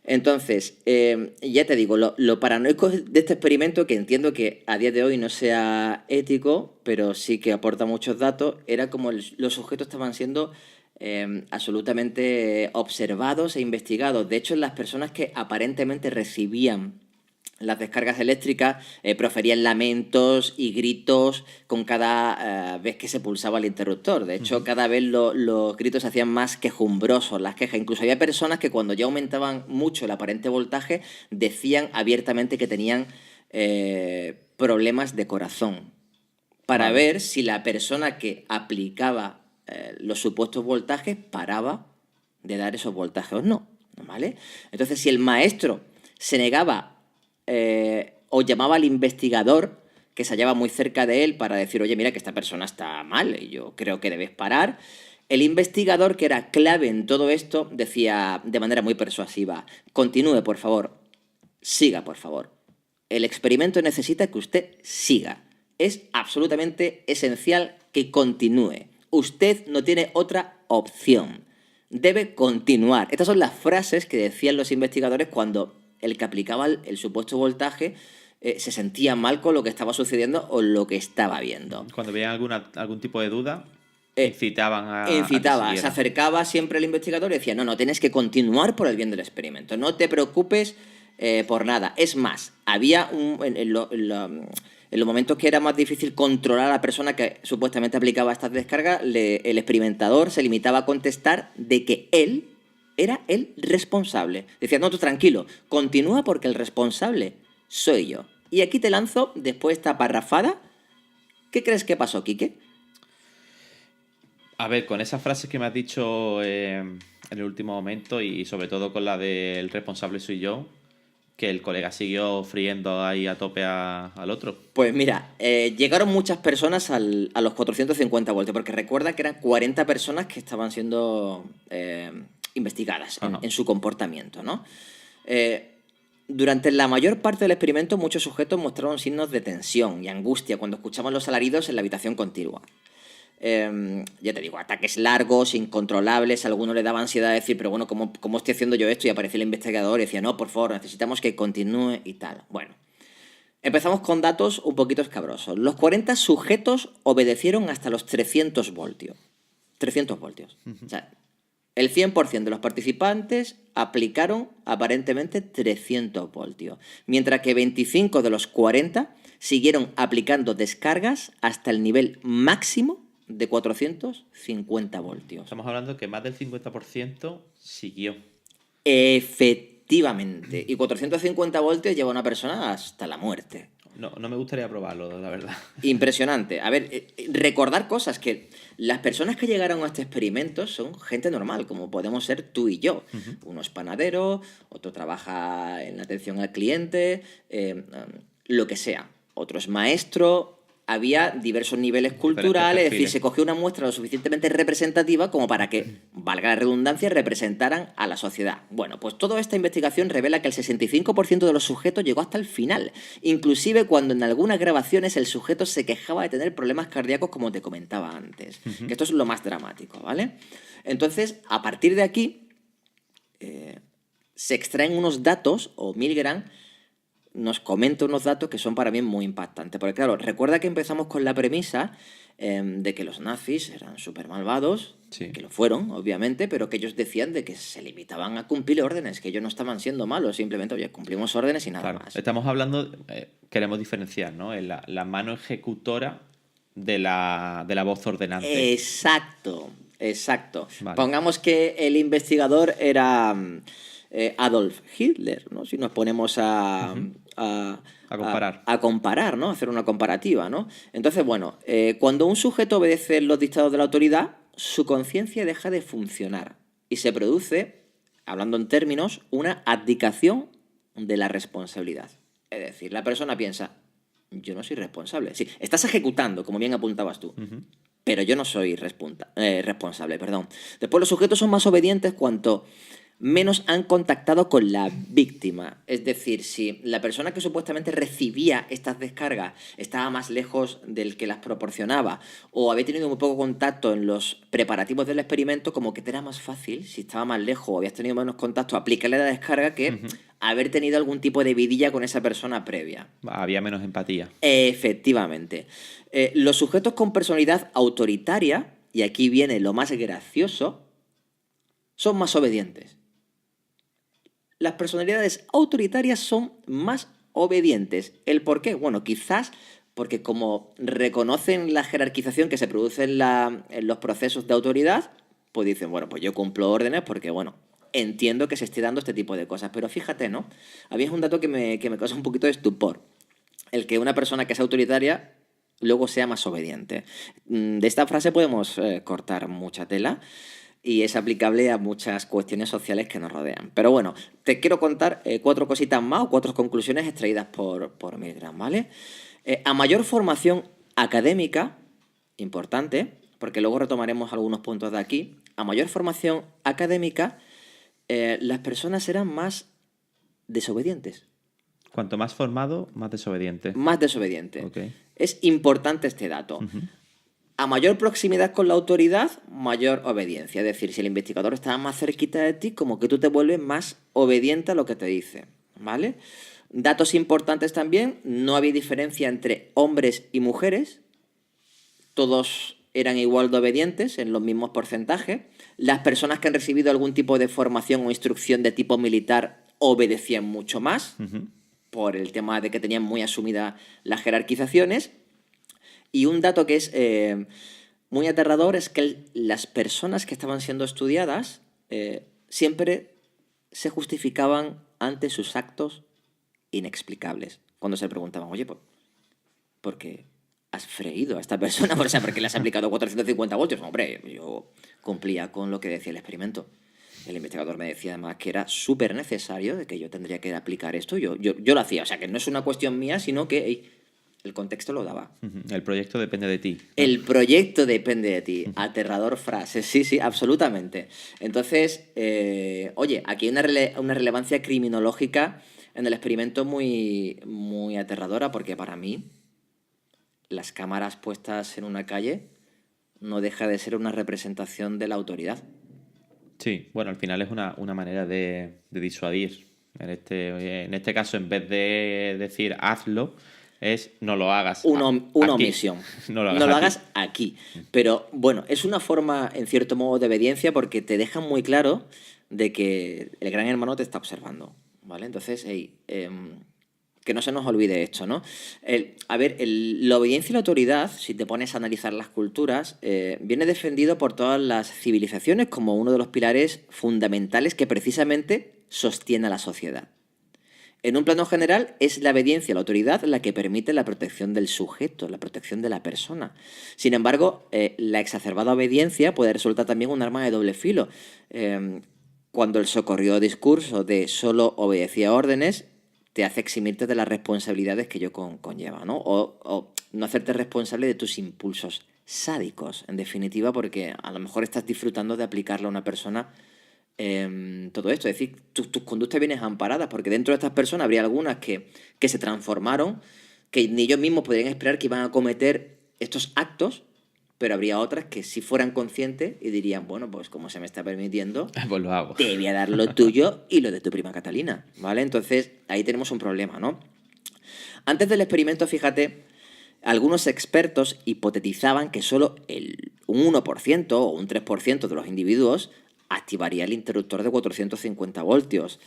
Entonces, ya te digo, lo paranoico de este experimento, que entiendo que a día de hoy no sea ético, pero sí que aporta muchos datos, era como los sujetos estaban siendo absolutamente observados e investigados. De hecho, las personas que aparentemente recibían las descargas eléctricas proferían lamentos y gritos con cada vez que se pulsaba el interruptor. De hecho, cada vez los gritos se hacían más quejumbrosos, las quejas. Incluso había personas que cuando ya aumentaban mucho el aparente voltaje decían abiertamente que tenían problemas de corazón, para Vale. ver si la persona que aplicaba los supuestos voltajes paraba de dar esos voltajes o no, ¿vale? Entonces, si el maestro se negaba o llamaba al investigador que se hallaba muy cerca de él para decir, oye, mira que esta persona está mal y yo creo que debes parar, el investigador, que era clave en todo esto, decía de manera muy persuasiva, continúe, por favor, siga, por favor. El experimento necesita que usted siga. Es absolutamente esencial que continúe. Usted no tiene otra opción. Debe continuar. Estas son las frases que decían los investigadores cuando el que aplicaba el supuesto voltaje se sentía mal con lo que estaba sucediendo o lo que estaba viendo. Cuando veían algún tipo de duda, Eh, incitaban a que Incitaba, se siguieran. acercaba siempre el investigador y decía, no, tienes que continuar por el bien del experimento, no te preocupes por nada. Es más, había en los momentos que era más difícil controlar a la persona que supuestamente aplicaba estas descargas, el experimentador se limitaba a contestar de que él era el responsable. Decía, no, tú tranquilo, continúa porque el responsable soy yo. Y aquí te lanzo, después de esta parrafada, ¿qué crees que pasó, Quique? A ver, con esas frases que me has dicho en el último momento y sobre todo con la del responsable soy yo, que el colega siguió friendo ahí a tope al otro. Pues mira, llegaron muchas personas a los 450 voltios, porque recuerda que eran 40 personas que estaban siendo investigadas Ajá. en su comportamiento, ¿no? Durante la mayor parte del experimento, muchos sujetos mostraron signos de tensión y angustia cuando escuchaban los alaridos en la habitación contigua. Ya te digo, ataques largos, incontrolables, a alguno le daba ansiedad de decir, pero bueno, ¿cómo estoy haciendo yo esto? Y aparecía el investigador y decía, no, por favor, necesitamos que continúe y tal. Bueno, empezamos con datos un poquito escabrosos. Los 40 sujetos obedecieron hasta los 300 voltios. 300 voltios. O sea, El 100% de los participantes aplicaron aparentemente 300 voltios, mientras que 25 de los 40 siguieron aplicando descargas hasta el nivel máximo de 450 voltios. Estamos hablando que más del 50% siguió. Efectivamente. Y 450 voltios lleva a una persona hasta la muerte. No me gustaría probarlo, la verdad. Impresionante. A ver, recordar cosas que las personas que llegaron a este experimento son gente normal, como podemos ser tú y yo. Uno es panadero, otro trabaja en la atención al cliente, lo que sea. Otro es maestro. Había diversos niveles culturales, es decir, se cogió una muestra lo suficientemente representativa como para que, valga la redundancia, representaran a la sociedad. Bueno, pues toda esta investigación revela que el 65% de los sujetos llegó hasta el final, inclusive cuando en algunas grabaciones el sujeto se quejaba de tener problemas cardíacos, como te comentaba antes, que esto es lo más dramático, ¿vale? Entonces, a partir de aquí, se extraen unos datos, o Milgram nos comenta unos datos que son para mí muy impactantes. Porque claro, recuerda que empezamos con la premisa de que los nazis eran súper malvados, Sí. que lo fueron, obviamente, pero que ellos decían de que se limitaban a cumplir órdenes, que ellos no estaban siendo malos, simplemente, oye, cumplimos órdenes y nada Claro, más. estamos hablando, queremos diferenciar, ¿no? En la mano ejecutora de la voz ordenante. Exacto. Vale. Pongamos que el investigador era Adolf Hitler, ¿no? Si nos ponemos a comparar. A comparar, ¿no? Hacer una comparativa, ¿no? Entonces, bueno, cuando un sujeto obedece los dictados de la autoridad, su conciencia deja de funcionar y se produce, hablando en términos, una abdicación de la responsabilidad. Es decir, la persona piensa, yo no soy responsable. Sí, estás ejecutando, como bien apuntabas tú. Pero yo no soy responsable, perdón. Después los sujetos son más obedientes cuanto menos han contactado con la víctima. Es decir, si la persona que supuestamente recibía estas descargas estaba más lejos del que las proporcionaba o había tenido muy poco contacto en los preparativos del experimento, como que te era más fácil, si estaba más lejos o habías tenido menos contacto, aplicarle la descarga que haber tenido algún tipo de vidilla con esa persona previa. Había menos empatía. Efectivamente. Los sujetos con personalidad autoritaria, y aquí viene lo más gracioso, son más obedientes. Las personalidades autoritarias son más obedientes. ¿El por qué? Bueno, quizás porque como reconocen la jerarquización que se produce en los procesos de autoridad, pues dicen, bueno, pues yo cumplo órdenes porque, bueno, entiendo que se esté dando este tipo de cosas. Pero fíjate, ¿no? A mí es un dato que me causa un poquito de estupor. El que una persona que es autoritaria luego sea más obediente. De esta frase podemos cortar mucha tela y es aplicable a muchas cuestiones sociales que nos rodean. Pero bueno, te quiero contar 4 cositas más o 4 conclusiones extraídas por Milgram, ¿vale? A mayor formación académica, importante, porque luego retomaremos algunos puntos de aquí, a mayor formación académica, las personas eran más desobedientes. Cuanto más formado, más desobediente. Más desobediente. Okay. Es importante este dato. A mayor proximidad con la autoridad, mayor obediencia. Es decir, si el investigador está más cerquita de ti, como que tú te vuelves más obediente a lo que te dice, ¿vale? Datos importantes también, no había diferencia entre hombres y mujeres. Todos eran igual de obedientes en los mismos porcentajes. Las personas que han recibido algún tipo de formación o instrucción de tipo militar obedecían mucho más, por el tema de que tenían muy asumidas las jerarquizaciones. Y un dato que es muy aterrador es que las personas que estaban siendo estudiadas siempre se justificaban ante sus actos inexplicables. Cuando se preguntaban, oye, ¿por qué has freído a esta persona? O sea, ¿por qué le has aplicado 450 voltios? Hombre, yo cumplía con lo que decía el experimento. El investigador me decía además que era súper necesario, de que yo tendría que aplicar esto. Yo lo hacía. O sea, que no es una cuestión mía, sino que el contexto lo daba. El proyecto depende de ti. El proyecto depende de ti. Aterrador frase. Sí, absolutamente. Entonces, oye, aquí hay una relevancia criminológica en el experimento muy, muy aterradora, porque para mí las cámaras puestas en una calle no deja de ser una representación de la autoridad. Sí, bueno, al final es una manera de disuadir. En este caso, en vez de decir hazlo, es no lo hagas una aquí. omisión. No lo No lo hagas hagas aquí. Pero bueno, es una forma, en cierto modo, de obediencia porque te dejan muy claro de que el gran hermano te está observando, ¿vale? Entonces, hey, que no se nos olvide esto, ¿no? La obediencia y la autoridad, si te pones a analizar las culturas, viene defendido por todas las civilizaciones como uno de los pilares fundamentales que precisamente sostiene a la sociedad. En un plano general, es la obediencia a la autoridad la que permite la protección del sujeto, la protección de la persona. Sin embargo, la exacerbada obediencia puede resultar también un arma de doble filo. Cuando el socorrido discurso de solo obedecía órdenes te hace eximirte de las responsabilidades que ello conlleva, ¿no? O no hacerte responsable de tus impulsos sádicos, en definitiva, porque a lo mejor estás disfrutando de aplicarlo a una persona todo esto. Es decir, tus conductas vienen amparadas, porque dentro de estas personas habría algunas que se transformaron, que ni ellos mismos podrían esperar que iban a cometer estos actos, pero habría otras que si fueran conscientes y dirían, bueno, pues como se me está permitiendo, pues lo hago. te voy a dar lo tuyo y lo de tu prima Catalina, ¿vale? Entonces, ahí tenemos un problema, ¿no? Antes del experimento, fíjate, algunos expertos hipotetizaban que solo un 1% o un 3% de los individuos activaría el interruptor de 450 voltios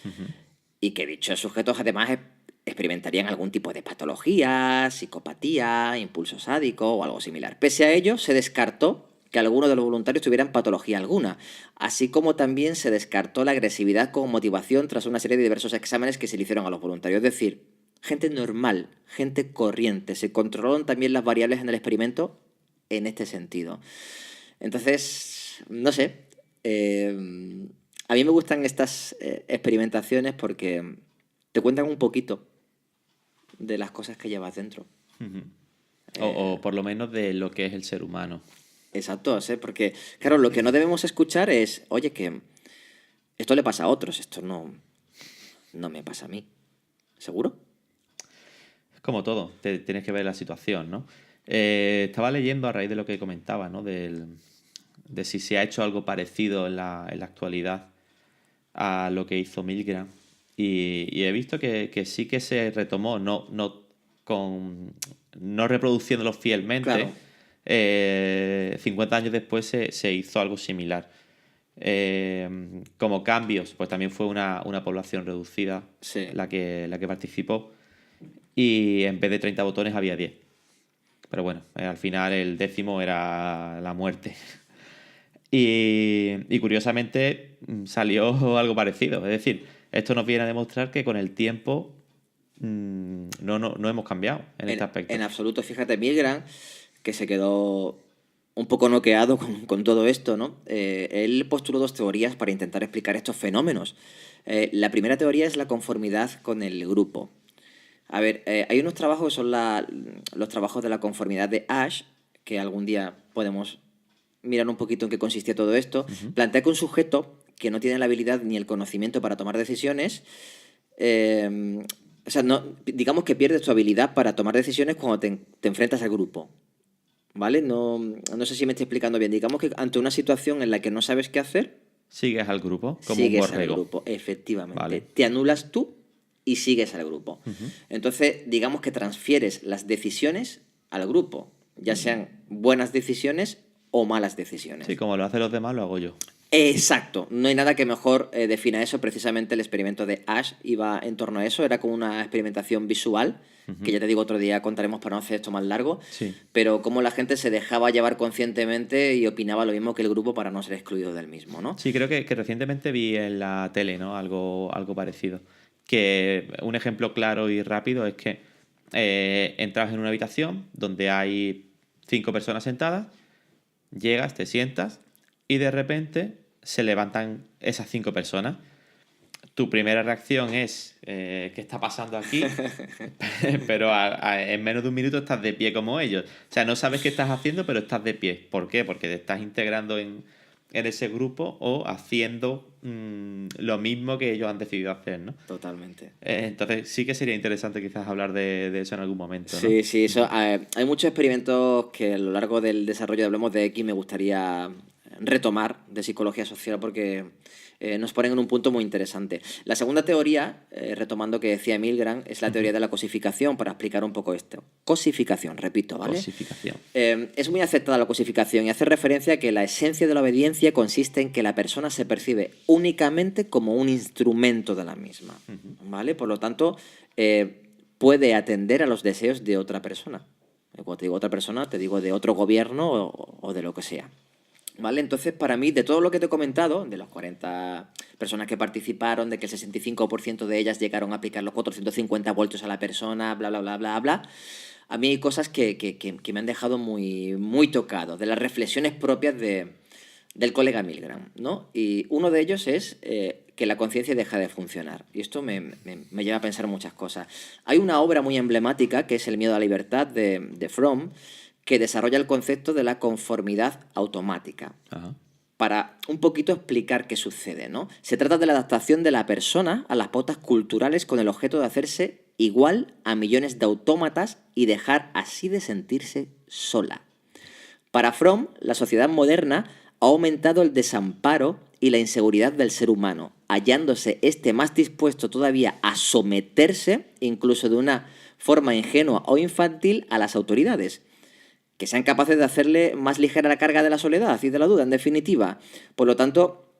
y que dichos sujetos además experimentarían algún tipo de patología, psicopatía, impulso sádico o algo similar. Pese a ello, se descartó que algunos de los voluntarios tuvieran patología alguna, así como también se descartó la agresividad con motivación tras una serie de diversos exámenes que se le hicieron a los voluntarios. Es decir, gente normal, gente corriente. Se controlaron también las variables en el experimento en este sentido. Entonces, no sé. A mí me gustan estas experimentaciones porque te cuentan un poquito de las cosas que llevas dentro. O por lo menos de lo que es el ser humano. Exacto, ¿sí? Porque, claro, lo que no debemos escuchar es, oye, que esto le pasa a otros, esto no me pasa a mí. ¿Seguro? Es como todo, tienes que ver la situación, ¿no? Estaba leyendo a raíz de lo que comentaba, ¿no? De si se ha hecho algo parecido en la actualidad a lo que hizo Milgram. Y he visto que sí que se retomó, no reproduciéndolo fielmente. Claro. 50 años después se hizo algo similar. Como cambios, pues también fue una población reducida Sí. la que participó. Y en vez de 30 botones había 10. Pero bueno, al final el 10º era la muerte. Y curiosamente salió algo parecido. Es decir, esto nos viene a demostrar que con el tiempo no hemos cambiado en este aspecto. En absoluto, fíjate, Milgram, que se quedó un poco noqueado con todo esto, ¿no? Él postuló dos teorías para intentar explicar estos fenómenos. La primera teoría es la conformidad con el grupo. A ver, hay unos trabajos que son los trabajos de la conformidad de Ash, que algún día podemos mirar un poquito en qué consistía todo esto. Plantea que un sujeto que no tiene la habilidad ni el conocimiento para tomar decisiones, o sea, digamos que pierdes tu habilidad para tomar decisiones cuando te enfrentas al grupo. ¿Vale? No sé si me estoy explicando bien. Digamos que ante una situación en la que no sabes qué hacer, sigues al grupo, como sigues un borrego. al grupo, efectivamente. Vale. Te anulas tú y sigues al grupo. Entonces, digamos que transfieres las decisiones al grupo, ya sean buenas decisiones o malas decisiones. Sí, como lo hacen los demás, lo hago yo. Exacto, no hay nada que mejor defina eso. Precisamente el experimento de Ash iba en torno a eso, era como una experimentación visual, que ya te digo, otro día contaremos para no hacer esto más largo, Sí. pero cómo la gente se dejaba llevar conscientemente y opinaba lo mismo que el grupo para no ser excluido del mismo, ¿no? Sí, creo que recientemente vi en la tele, ¿no? Algo parecido. Que un ejemplo claro y rápido es que entras en una habitación donde hay 5 personas sentadas, llegas, te sientas y de repente se levantan esas 5 personas. Tu primera reacción es ¿qué está pasando aquí? Pero en menos de un minuto estás de pie como ellos. O sea, no sabes qué estás haciendo, pero estás de pie. ¿Por qué? Porque te estás integrando en ese grupo o haciendo lo mismo que ellos han decidido hacer, ¿no? Totalmente. Entonces sí que sería interesante quizás hablar de eso en algún momento, ¿no? Sí, sí, eso. Hay muchos experimentos que a lo largo del desarrollo de Hablemos de X me gustaría retomar de psicología social porque nos ponen en un punto muy interesante. La segunda teoría, retomando que decía Milgram, es la teoría de la cosificación, para explicar un poco esto. Cosificación, repito, ¿vale? Cosificación. Es muy aceptada la cosificación y hace referencia a que la esencia de la obediencia consiste en que la persona se percibe únicamente como un instrumento de la misma, ¿vale? Por lo tanto, puede atender a los deseos de otra persona. Cuando te digo otra persona, te digo de otro gobierno o de lo que sea. ¿Vale? Entonces, para mí, de todo lo que te he comentado, de las 40 personas que participaron, de que el 65% de ellas llegaron a aplicar los 450 voltios a la persona, bla, bla, bla, bla, bla, a mí hay cosas que me han dejado muy, muy tocado, de las reflexiones propias del colega Milgram, ¿no? Y uno de ellos es que la conciencia deja de funcionar. Y esto me lleva a pensar muchas cosas. Hay una obra muy emblemática, que es El miedo a la libertad, de Fromm, que desarrolla el concepto de la conformidad automática. Ajá. Para un poquito explicar qué sucede, ¿no? Se trata de la adaptación de la persona a las pautas culturales con el objeto de hacerse igual a millones de autómatas y dejar así de sentirse sola. Para Fromm, la sociedad moderna ha aumentado el desamparo y la inseguridad del ser humano, hallándose este más dispuesto todavía a someterse, incluso de una forma ingenua o infantil, a las autoridades, que sean capaces de hacerle más ligera la carga de la soledad y de la duda, en definitiva. Por lo tanto,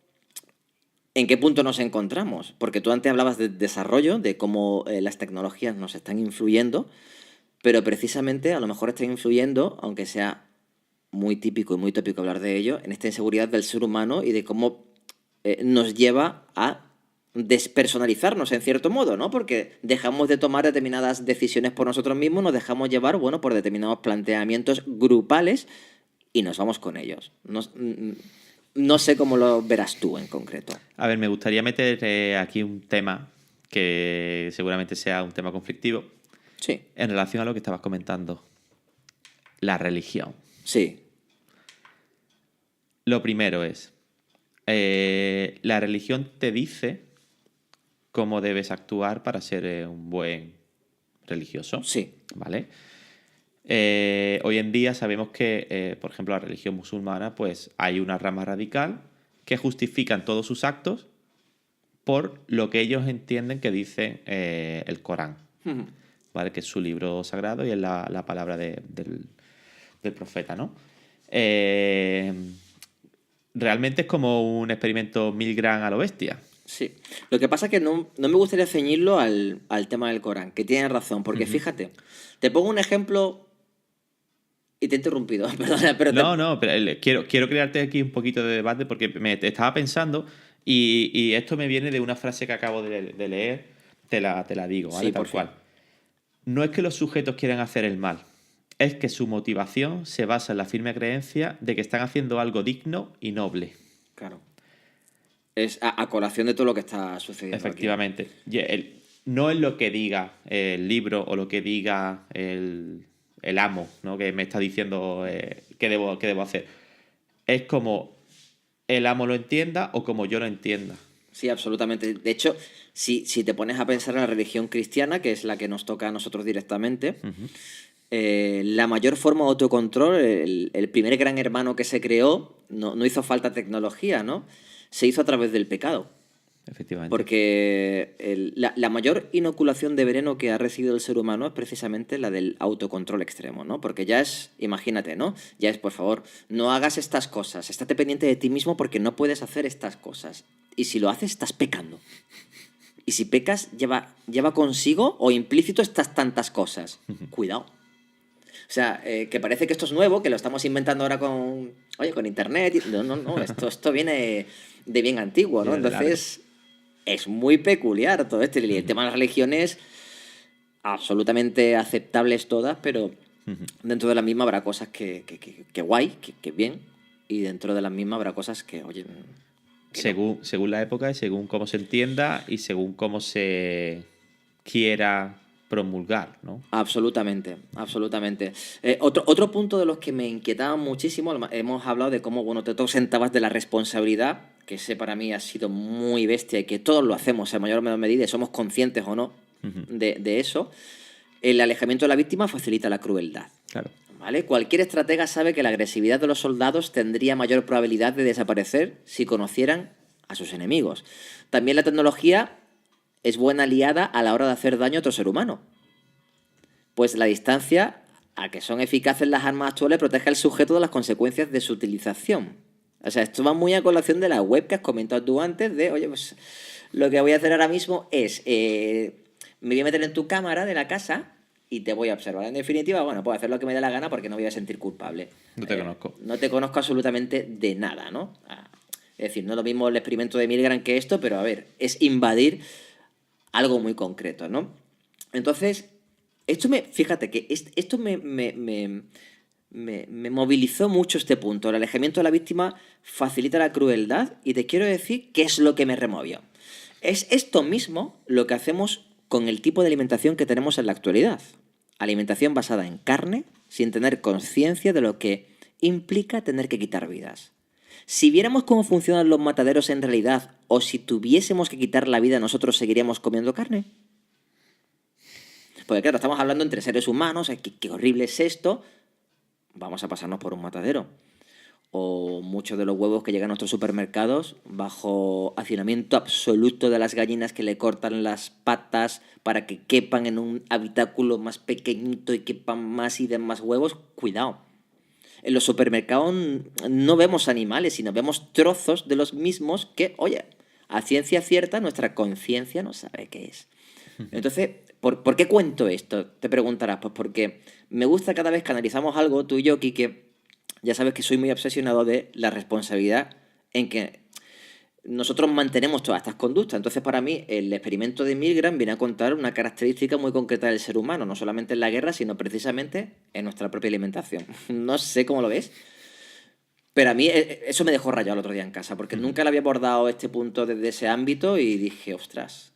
¿en qué punto nos encontramos? Porque tú antes hablabas de desarrollo, de cómo las tecnologías nos están influyendo, pero precisamente a lo mejor están influyendo, aunque sea muy típico y muy tópico hablar de ello, en esta inseguridad del ser humano y de cómo nos lleva a despersonalizarnos en cierto modo, ¿no? Porque dejamos de tomar determinadas decisiones por nosotros mismos, nos dejamos llevar, bueno, por determinados planteamientos grupales y nos vamos con ellos. No sé cómo lo verás tú en concreto. A ver, me gustaría meter aquí un tema que seguramente sea un tema conflictivo. Sí. En relación a lo que estabas comentando. La religión. Sí. Lo primero es, la religión te dice cómo debes actuar para ser un buen religioso. Sí. ¿Vale? Hoy en día sabemos que, por ejemplo, la religión musulmana, pues hay una rama radical que justifican todos sus actos por lo que ellos entienden que dice el Corán, ¿vale? Que es su libro sagrado y es la palabra del profeta, ¿no? Realmente es como un experimento Milgram a lo bestia. Sí. Lo que pasa es que no me gustaría ceñirlo al tema del Corán, que tienes razón, porque fíjate, te pongo un ejemplo y te he interrumpido, perdona, pero... No, pero quiero crearte aquí un poquito de debate porque te estaba pensando y esto me viene de una frase que acabo de leer, te la digo, ¿vale? Sí, Tal cual. No es que los sujetos quieran hacer el mal, es que su motivación se basa en la firme creencia de que están haciendo algo digno y noble. Claro. Es a colación de todo lo que está sucediendo. Efectivamente. No es lo que diga el libro o lo que diga el amo, ¿no? Que me está diciendo qué debo hacer. Es como el amo lo entienda o como yo lo entienda. Sí, absolutamente. De hecho, si te pones a pensar en la religión cristiana, que es la que nos toca a nosotros directamente, la mayor forma de autocontrol, el primer gran hermano que se creó, no hizo falta tecnología, ¿no? Se hizo a través del pecado. Efectivamente. Porque la mayor inoculación de veneno que ha recibido el ser humano es precisamente la del autocontrol extremo, ¿no? Porque ya es, imagínate, ¿no? Ya es, por favor, no hagas estas cosas, estate pendiente de ti mismo porque no puedes hacer estas cosas. Y si lo haces, estás pecando. Y si pecas, lleva consigo o implícito estas tantas cosas. Cuidado. O sea, que parece que esto es nuevo, que lo estamos inventando ahora con internet. No, esto viene de bien antiguo, ¿no? Entonces, es muy peculiar todo esto. Y el tema de las religiones, absolutamente aceptables todas, pero dentro de la misma habrá cosas que guay, que bien, y dentro de la misma habrá cosas que, oye... Según la época y según cómo se entienda y según cómo se quiera promulgar, ¿no? Absolutamente. Otro punto de los que me inquietaba muchísimo, hemos hablado de cómo, bueno, te sentabas de la responsabilidad, que ese para mí ha sido muy bestia y que todos lo hacemos en mayor o menor medida, somos conscientes o no de eso. El alejamiento de la víctima facilita la crueldad. Claro. ¿vale? Cualquier estratega sabe que la agresividad de los soldados tendría mayor probabilidad de desaparecer si conocieran a sus enemigos. También la tecnología es buena aliada a la hora de hacer daño a otro ser humano. Pues la distancia a que son eficaces las armas actuales protege al sujeto de las consecuencias de su utilización. O sea, esto va muy a colación de la web que has comentado tú antes de, oye, pues lo que voy a hacer ahora mismo es, me voy a meter en tu cámara de la casa y te voy a observar. En definitiva, bueno, puedo hacer lo que me dé la gana porque no me voy a sentir culpable. No te conozco. No te conozco absolutamente de nada, ¿no? Es decir, no es lo mismo el experimento de Milgram que esto, pero a ver, es invadir algo muy concreto, ¿no? Entonces, fíjate que esto me movilizó mucho este punto. El alejamiento de la víctima facilita la crueldad y te quiero decir qué es lo que me removió. Es esto mismo lo que hacemos con el tipo de alimentación que tenemos en la actualidad. Alimentación basada en carne, sin tener conciencia de lo que implica tener que quitar vidas. Si viéramos cómo funcionan los mataderos en realidad, o si tuviésemos que quitar la vida, ¿nosotros seguiríamos comiendo carne? Porque claro, estamos hablando entre seres humanos, qué horrible es esto, vamos a pasarnos por un matadero. O muchos de los huevos que llegan a nuestros supermercados bajo hacinamiento absoluto de las gallinas que le cortan las patas para que quepan en un habitáculo más pequeñito y quepan más y den más huevos. Cuidado. En los supermercados no vemos animales, sino vemos trozos de los mismos que, oye, a ciencia cierta nuestra conciencia no sabe qué es. Entonces, ¿por qué cuento esto? Te preguntarás. Pues porque me gusta cada vez que analizamos algo, tú y yo, Quique, ya sabes que soy muy obsesionado de la responsabilidad en que nosotros mantenemos todas estas conductas. Entonces, para mí, el experimento de Milgram viene a contar una característica muy concreta del ser humano, no solamente en la guerra, sino precisamente en nuestra propia alimentación. No sé cómo lo ves, pero a mí eso me dejó rayado el otro día en casa, porque nunca le había abordado este punto desde ese ámbito y dije, ostras.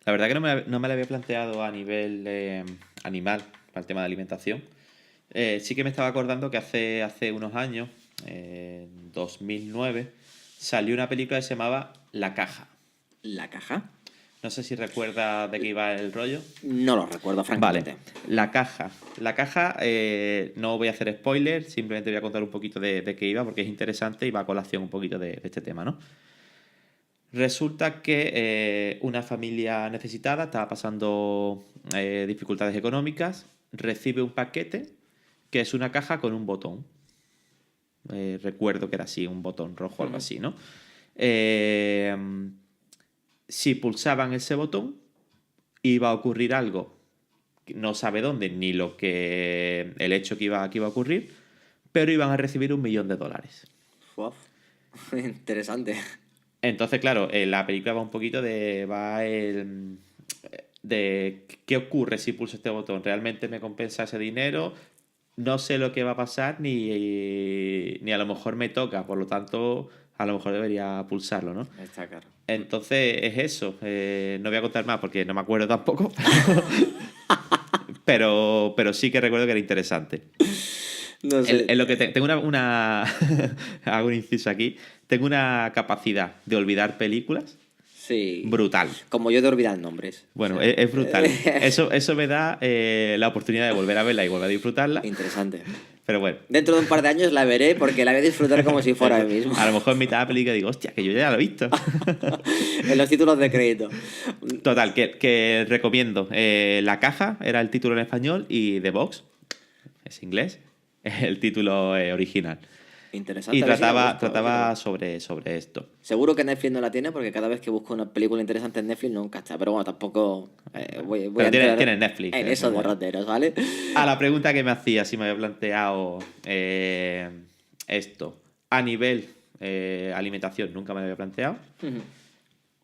La verdad que no me lo había planteado a nivel animal, para el tema de alimentación. Sí que me estaba acordando que hace unos años, en 2009, salió una película que se llamaba La Caja. ¿La caja? No sé si recuerdas de qué iba el rollo. No lo recuerdo, francamente. Vale, La Caja. La Caja, no voy a hacer spoiler, simplemente voy a contar un poquito de qué iba, porque es interesante y va a colación un poquito de este tema, ¿no? Resulta que una familia necesitada estaba pasando dificultades económicas, recibe un paquete que es una caja con un botón. Recuerdo que era así, un botón rojo o algo así, ¿no? Si pulsaban ese botón, iba a ocurrir algo, no sabe dónde, ni el hecho que iba a ocurrir, pero iban a recibir $1.000.000. Uf, interesante. Entonces, claro, la película va un poquito de qué ocurre si pulso este botón. ¿Realmente me compensa ese dinero? No sé lo que va a pasar ni a lo mejor me toca, por lo tanto, a lo mejor debería pulsarlo, ¿no? Está claro. Entonces, es eso. No voy a contar más porque no me acuerdo tampoco, pero sí que recuerdo que era interesante. No sé. En lo que tengo una hago un inciso aquí. Tengo una capacidad de olvidar películas Sí. brutal. Como yo de olvidar nombres. Bueno, O sea, es brutal. Eso me da la oportunidad de volver a verla y volver a disfrutarla. Interesante. Pero bueno. Dentro de un par de años la veré porque la voy a disfrutar como si fuera hoy mismo. A lo mejor en mitad de la película digo, hostia, que yo ya lo he visto. En los títulos de crédito. Total, que recomiendo. La Caja era el título en español y The Box, es inglés, es el título original. Interesante. Y A ver si me gusta, trataba creo. sobre esto. Seguro que Netflix no la tiene porque cada vez que busco una película interesante en Netflix nunca está. Pero bueno, tampoco voy Pero a entrar tiene Netflix. en esos derroteros, ¿vale? A la pregunta que me hacía, si me había planteado esto. A nivel alimentación, nunca me lo había planteado.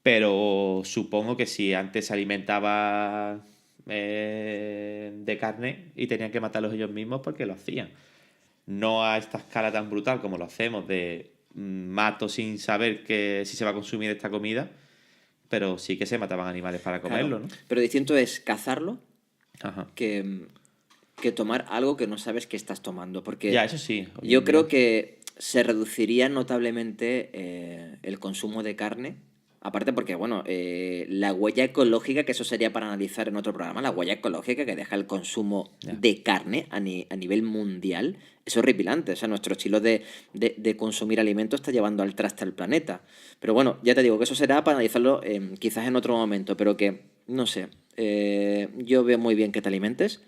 Pero supongo que si antes se alimentaba de carne y tenían que matarlos ellos mismos porque lo hacían. No a esta escala tan brutal como lo hacemos de mato sin saber si se va a consumir esta comida, pero sí que se mataban animales para comerlo, Claro. ¿no? Pero distinto es cazarlo Ajá. que tomar algo que no sabes que estás tomando. Porque Ya, eso sí. yo Oye, creo que se reduciría notablemente el consumo de carne Aparte porque, bueno, la huella ecológica, que eso sería para analizar en otro programa, la huella ecológica que deja el consumo Ya. de carne a nivel mundial, es horripilante. O sea, nuestro estilo de consumir alimentos está llevando al traste al planeta. Pero bueno, ya te digo que eso será para analizarlo quizás en otro momento, pero que, no sé, yo veo muy bien que te alimentes,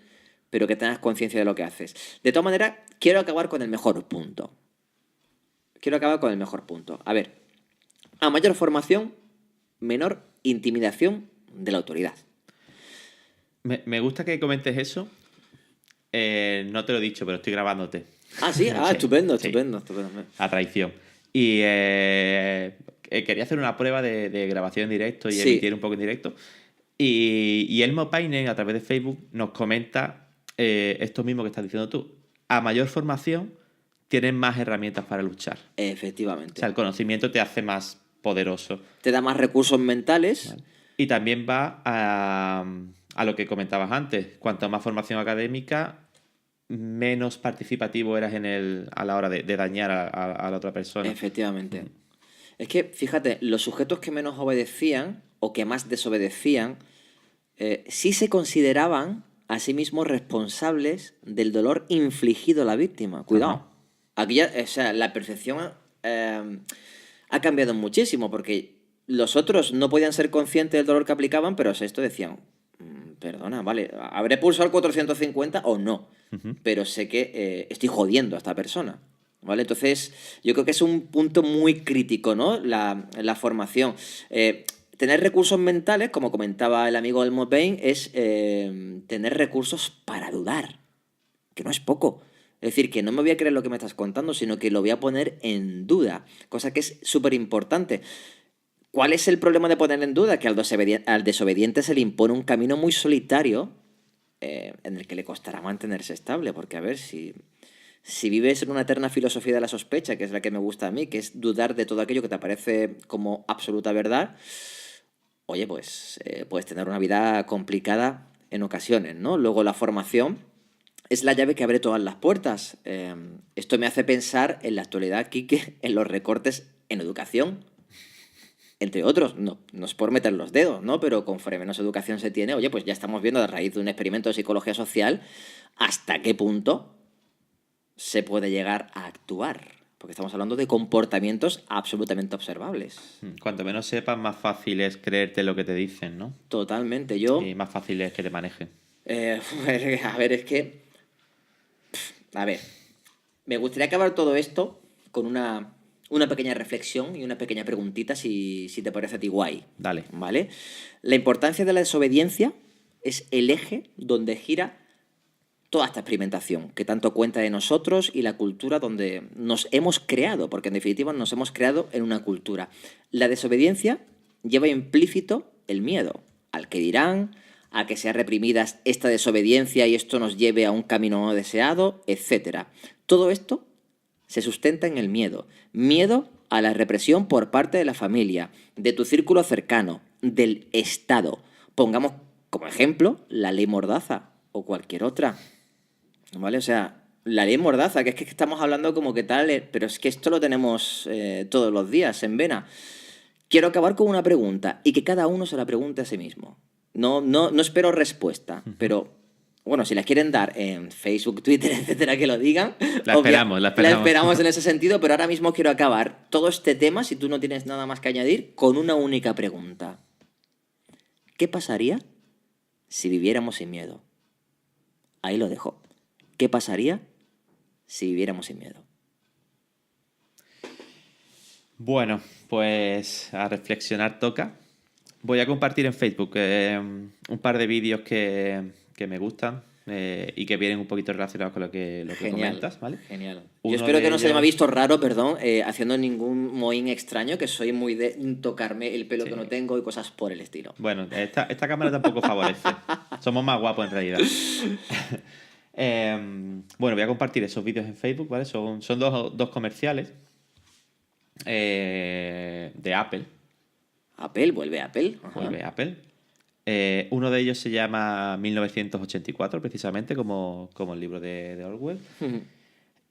pero que tengas conciencia de lo que haces. De todas maneras, quiero acabar con el mejor punto. Quiero acabar con el mejor punto. A ver, a mayor formación, menor intimidación de la autoridad. Me gusta que comentes eso. No te lo he dicho, pero estoy grabándote. Ah, sí, Sí, estupendo, sí. estupendo, estupendo. A traición. Y quería hacer una prueba de grabación en directo y Sí. emitir un poco en directo. Y Elmo Paine, a través de Facebook, nos comenta esto mismo que estás diciendo tú. A mayor formación, tienes más herramientas para luchar. O Efectivamente. sea, el conocimiento te hace más poderoso. Te da más recursos mentales. ¿Vale? Y también va a lo que comentabas antes. Cuanto más formación académica, menos participativo eras a la hora de dañar a la otra persona. Efectivamente. Es que, fíjate, los sujetos que menos obedecían o que más desobedecían, sí se consideraban a sí mismos responsables del dolor infligido a la víctima. Cuidado. Ajá. Aquí ya, o sea, la percepción ha cambiado muchísimo porque los otros no podían ser conscientes del dolor que aplicaban, pero esto decían, perdona, vale, ¿habré pulsado el 450 o no? Pero sé que estoy jodiendo a esta persona. ¿Vale? Entonces, yo creo que es un punto muy crítico, ¿no? La formación. Tener recursos mentales, como comentaba el amigo Elmo Bain, es tener recursos para dudar, que no es poco. Es decir, que no me voy a creer lo que me estás contando, sino que lo voy a poner en duda, cosa que es súper importante. ¿Cuál es el problema de poner en duda? Que al desobediente se le impone un camino muy solitario en el que le costará mantenerse estable, porque a ver si vives en una eterna filosofía de la sospecha, que es la que me gusta a mí, que es dudar de todo aquello que te parece como absoluta verdad, oye, pues puedes tener una vida complicada en ocasiones, ¿no? Luego la formación es la llave que abre todas las puertas. Esto me hace pensar en la actualidad, Quique, en los recortes en educación, entre otros. No es por meter los dedos, ¿no? Pero conforme menos educación se tiene, oye, pues ya estamos viendo a raíz de un experimento de psicología social hasta qué punto se puede llegar a actuar. Porque estamos hablando de comportamientos absolutamente observables. Cuanto menos sepas, más fácil es creerte lo que te dicen, ¿no? Totalmente. Yo, Y más fácil es que te manejen. a ver, es que... A ver, me gustaría acabar todo esto con una pequeña reflexión y una pequeña preguntita, si te parece a ti guay. Dale. ¿Vale? La importancia de la desobediencia es el eje donde gira toda esta experimentación que tanto cuenta de nosotros y la cultura donde nos hemos creado, porque en definitiva nos hemos creado en una cultura. La desobediencia lleva implícito el miedo al que dirán, a que sea reprimida esta desobediencia y esto nos lleve a un camino no deseado, etc. Todo esto se sustenta en el miedo. Miedo a la represión por parte de la familia, de tu círculo cercano, del Estado. Pongamos como ejemplo la ley Mordaza o cualquier otra. ¿Vale? O sea, la ley Mordaza, que es que estamos hablando como que tal, pero es que esto lo tenemos todos los días en vena. Quiero acabar con una pregunta y que cada uno se la pregunte a sí mismo. No espero respuesta, pero bueno, si la quieren dar en Facebook, Twitter, etcétera, que lo digan. La esperamos. La esperamos en ese sentido, pero ahora mismo quiero acabar todo este tema, si tú no tienes nada más que añadir, con una única pregunta. ¿Qué pasaría si viviéramos sin miedo? Ahí lo dejo. ¿Qué pasaría si viviéramos sin miedo? Bueno, pues a reflexionar toca. Voy a compartir en Facebook un par de vídeos que me gustan y que vienen un poquito relacionados con lo que comentas, ¿vale? Genial. Uno Yo espero de que no se me ha ellos- visto raro, perdón, haciendo ningún mohín extraño, que soy muy de tocarme el pelo Sí. que no tengo y cosas por el estilo. Bueno, esta cámara tampoco favorece. Somos más guapos en realidad. Bueno, voy a compartir esos vídeos en Facebook, ¿vale? Son dos comerciales de Apple. Apple, vuelve Apple. Ajá. Vuelve Apple. Uno de ellos se llama 1984, precisamente, como el libro de Orwell.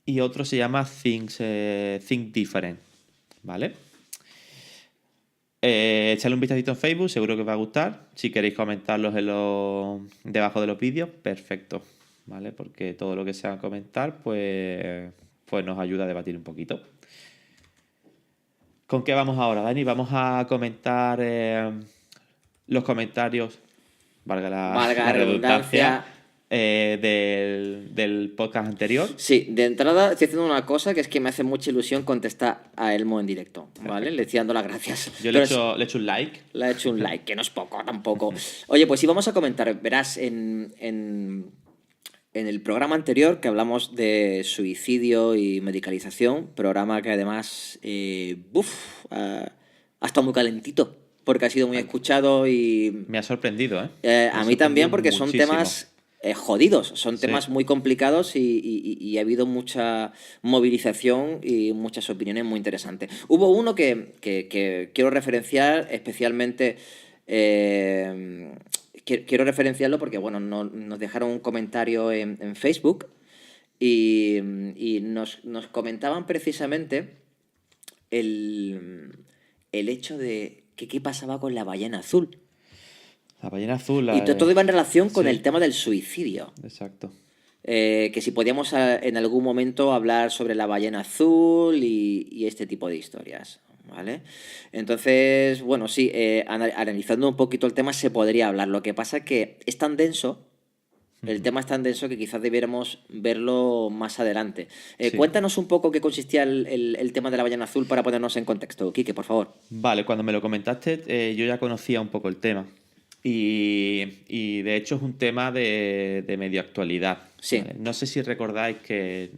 Y otro se llama Think Different, ¿vale? Echadle un vistacito en Facebook, seguro que os va a gustar. Si queréis comentarlos debajo de los vídeos, perfecto, ¿vale? Porque todo lo que sea comentar, pues nos ayuda a debatir un poquito. ¿Con qué vamos ahora, Dani? Vamos a comentar los comentarios, valga la redundancia, del podcast anterior. Sí, de entrada estoy haciendo una cosa que es que me hace mucha ilusión contestar a Elmo en directo, ¿vale? Le estoy dando las gracias. Yo le he hecho un like. Le he hecho un like, que no es poco tampoco. Oye, pues sí, vamos a comentar. Verás, en el programa anterior que hablamos de suicidio y medicalización, programa que además ha estado muy calentito, porque ha sido muy escuchado y... Me ha sorprendido, ¿eh? A mí también, porque son muchísimo. temas jodidos, son Sí. temas muy complicados y ha habido mucha movilización y muchas opiniones muy interesantes. Hubo uno que quiero referenciar especialmente... quiero referenciarlo porque, bueno, nos dejaron un comentario en Facebook y nos comentaban precisamente el hecho de que qué pasaba con la ballena azul. La ballena azul. Y todo iba en relación con Sí. el tema del suicidio. Exacto. Que si podíamos en algún momento hablar sobre la ballena azul y este tipo de historias, ¿vale? Entonces, bueno, sí, analizando un poquito el tema se podría hablar. Lo que pasa es que es tan denso, el tema es tan denso que quizás debiéramos verlo más adelante. Sí. Cuéntanos un poco qué consistía el tema de la ballena azul para ponernos en contexto. Quique, por favor. Vale, cuando me lo comentaste, yo ya conocía un poco el tema. Y de hecho es un tema de medio actualidad. Sí. ¿Vale? No sé si recordáis que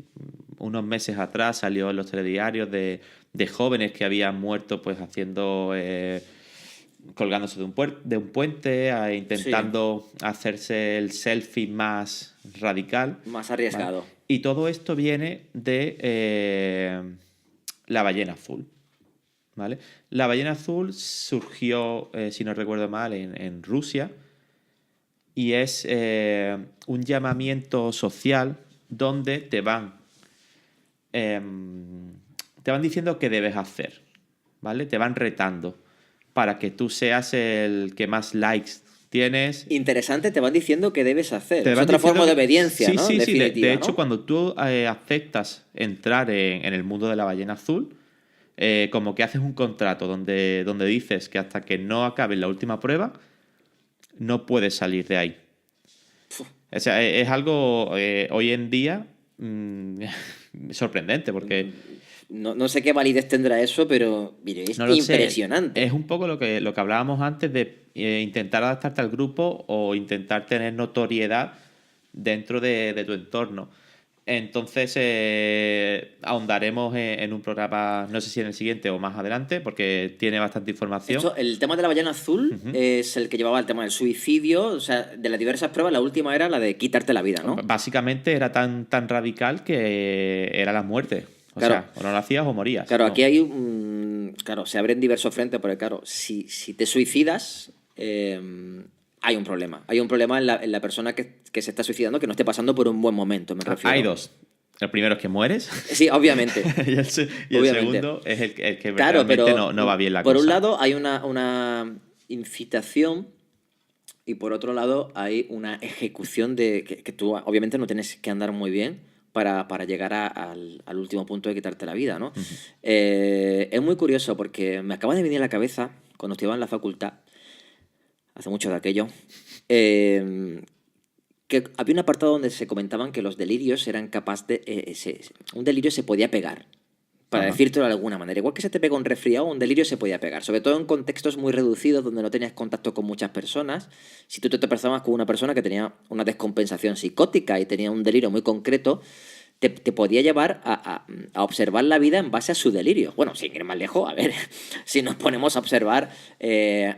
unos meses atrás salió en los telediarios de jóvenes que habían muerto pues haciendo... colgándose de un puente, intentando hacerse el selfie más radical. Más arriesgado. ¿Vale? Y todo esto viene de la ballena azul. ¿Vale? La ballena azul surgió, si no recuerdo mal, en Rusia y es un llamamiento social donde te van diciendo qué debes hacer, ¿vale? Te van retando para que tú seas el que más likes tienes. Interesante, te van diciendo qué debes hacer. Te Es van otra diciendo forma de que- obediencia, sí, ¿no? Sí, sí. Definitiva, De hecho, ¿no? cuando tú aceptas entrar en el mundo de la ballena azul, como que haces un contrato donde dices que hasta que no acabes la última prueba, no puedes salir de ahí. O sea, es algo hoy en día sorprendente, porque No sé qué validez tendrá eso, pero mire, es no lo sé. impresionante. Es un poco lo que hablábamos antes de intentar adaptarte al grupo o intentar tener notoriedad dentro de tu entorno. Entonces, ahondaremos en un programa, no sé si en el siguiente o más adelante, porque tiene bastante información. Esto, el tema de la ballena azul es el que llevaba el tema del suicidio, o sea, de las diversas pruebas, la última era la de quitarte la vida, ¿no? Básicamente era tan radical que era la muerte. O Claro. sea, o no lo hacías o morías. Claro, ¿no? aquí hay claro, se abren diversos frentes, porque claro, si te suicidas, hay un problema. Hay un problema en la persona que se está suicidando que no esté pasando por un buen momento, me refiero. Hay dos. El primero es que mueres. Sí, obviamente. y el segundo es el que Claro, realmente pero no va bien la por cosa. un lado hay una incitación y por otro lado hay una ejecución de que tú obviamente no tienes que andar muy bien para llegar al último punto de quitarte la vida, ¿no? Es muy curioso porque me acaba de venir a la cabeza cuando estudiaba en la facultad, hace mucho de aquello, que había un apartado donde se comentaban que los delirios eran capaces de... un delirio se podía pegar, para Ajá. decírtelo de alguna manera. Igual que se te pega un resfriado, un delirio se podía pegar. Sobre todo en contextos muy reducidos donde no tenías contacto con muchas personas. Si tú te tropezabas con una persona que tenía una descompensación psicótica y tenía un delirio muy concreto, te podía llevar a observar la vida en base a su delirio. Bueno, sin ir más lejos, a ver, si nos ponemos a observar,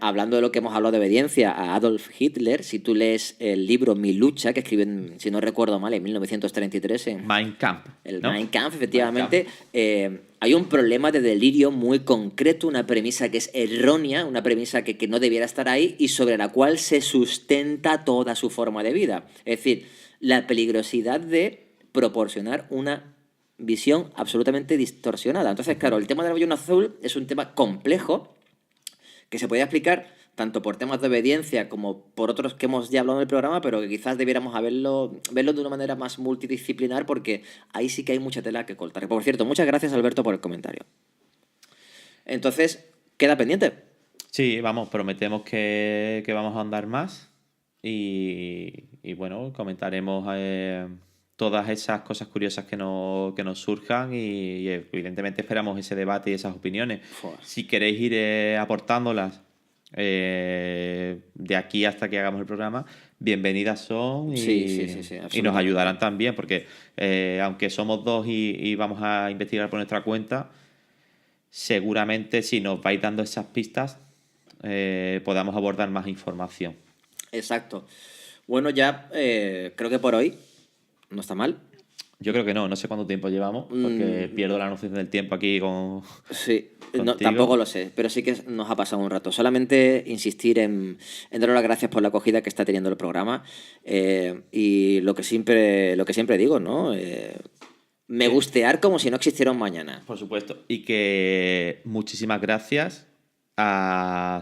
hablando de lo que hemos hablado de obediencia, a Adolf Hitler, si tú lees el libro Mi lucha, que escriben, si no recuerdo mal, en 1933 en Mein Kampf. el ¿no? Mein Kampf, efectivamente, hay un problema de delirio muy concreto, una premisa que es errónea, una premisa que no debiera estar ahí y sobre la cual se sustenta toda su forma de vida. Es decir, la peligrosidad de proporcionar una visión absolutamente distorsionada. Entonces, claro, el tema de la ballena azul es un tema complejo que se podía explicar tanto por temas de obediencia como por otros que hemos ya hablado en el programa, pero que quizás debiéramos verlo de una manera más multidisciplinar, porque ahí sí que hay mucha tela que cortar. Por cierto, muchas gracias, Alberto, por el comentario. Entonces, queda pendiente. Sí, vamos, prometemos que vamos a andar más y bueno, comentaremos todas esas cosas curiosas que nos surjan y evidentemente esperamos ese debate y esas opiniones. Si queréis ir aportándolas de aquí hasta que hagamos el programa, bienvenidas son y nos ayudarán también, porque aunque somos dos y vamos a investigar por nuestra cuenta, seguramente si nos vais dando esas pistas podamos abordar más información. Exacto. Bueno, ya creo que por hoy no está mal. Yo creo que no sé cuánto tiempo llevamos, porque pierdo la noción del tiempo aquí con... Sí, no, tampoco lo sé, pero sí que nos ha pasado un rato. Solamente insistir en dar las gracias por la acogida que está teniendo el programa y lo que siempre digo, ¿no? Me gustear como si no existiera un mañana. Por supuesto. Y que muchísimas gracias a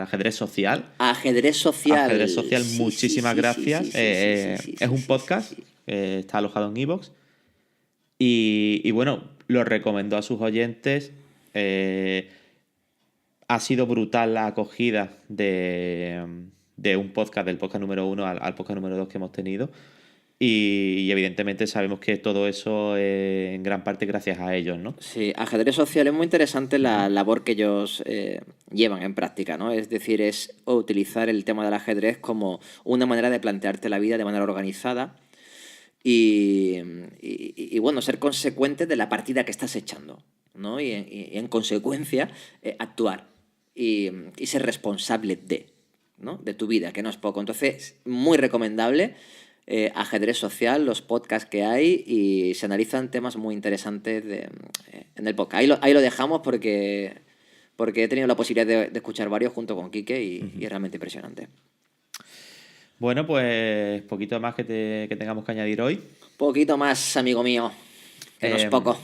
Ajedrez Social. Ajedrez Social, muchísimas gracias. Es un podcast, está alojado en iVoox. Y bueno, lo recomendó a sus oyentes. Ha sido brutal la acogida de un podcast, del podcast número 1 al podcast número 2 que hemos tenido. Y evidentemente sabemos que todo eso en gran parte gracias a ellos, ¿no? Sí, Ajedrez Social es muy interesante la labor que ellos llevan en práctica, ¿no? Es decir, es utilizar el tema del ajedrez como una manera de plantearte la vida de manera organizada y bueno, ser consecuente de la partida que estás echando, ¿no? Y en consecuencia actuar y ser responsable de tu vida, que no es poco. Entonces, muy recomendable. Ajedrez Social, los podcasts que hay, y se analizan temas muy interesantes en el podcast. Ahí lo dejamos porque he tenido la posibilidad de escuchar varios junto con Quique y es realmente impresionante. Bueno, pues poquito más que tengamos que añadir hoy. Poquito más, amigo mío, que no es poco,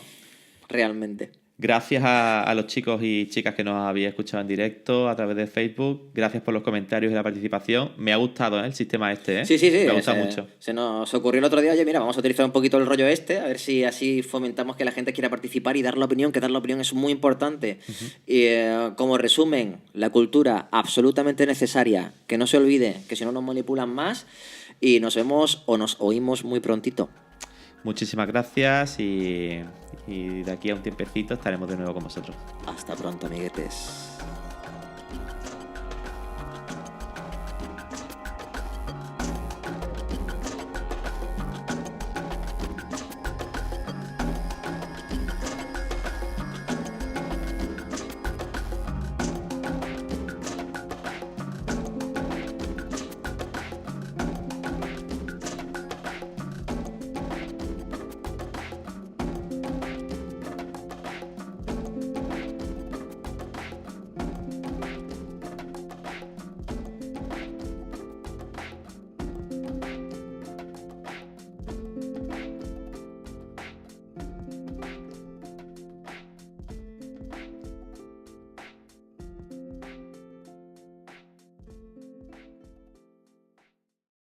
realmente. Gracias a los chicos y chicas que nos habéis escuchado en directo a través de Facebook. Gracias por los comentarios y la participación. Me ha gustado el sistema este, ¿eh? Sí. Me ha gustado mucho. Se nos ocurrió el otro día, oye, mira, vamos a utilizar un poquito el rollo a ver si así fomentamos que la gente quiera participar y dar la opinión, que dar la opinión es muy importante. Y como resumen, la cultura absolutamente necesaria, que no se olvide, que si no nos manipulan más, y nos vemos o nos oímos muy prontito. Muchísimas gracias y de aquí a un tiempecito estaremos de nuevo con vosotros. Hasta pronto, amiguetes.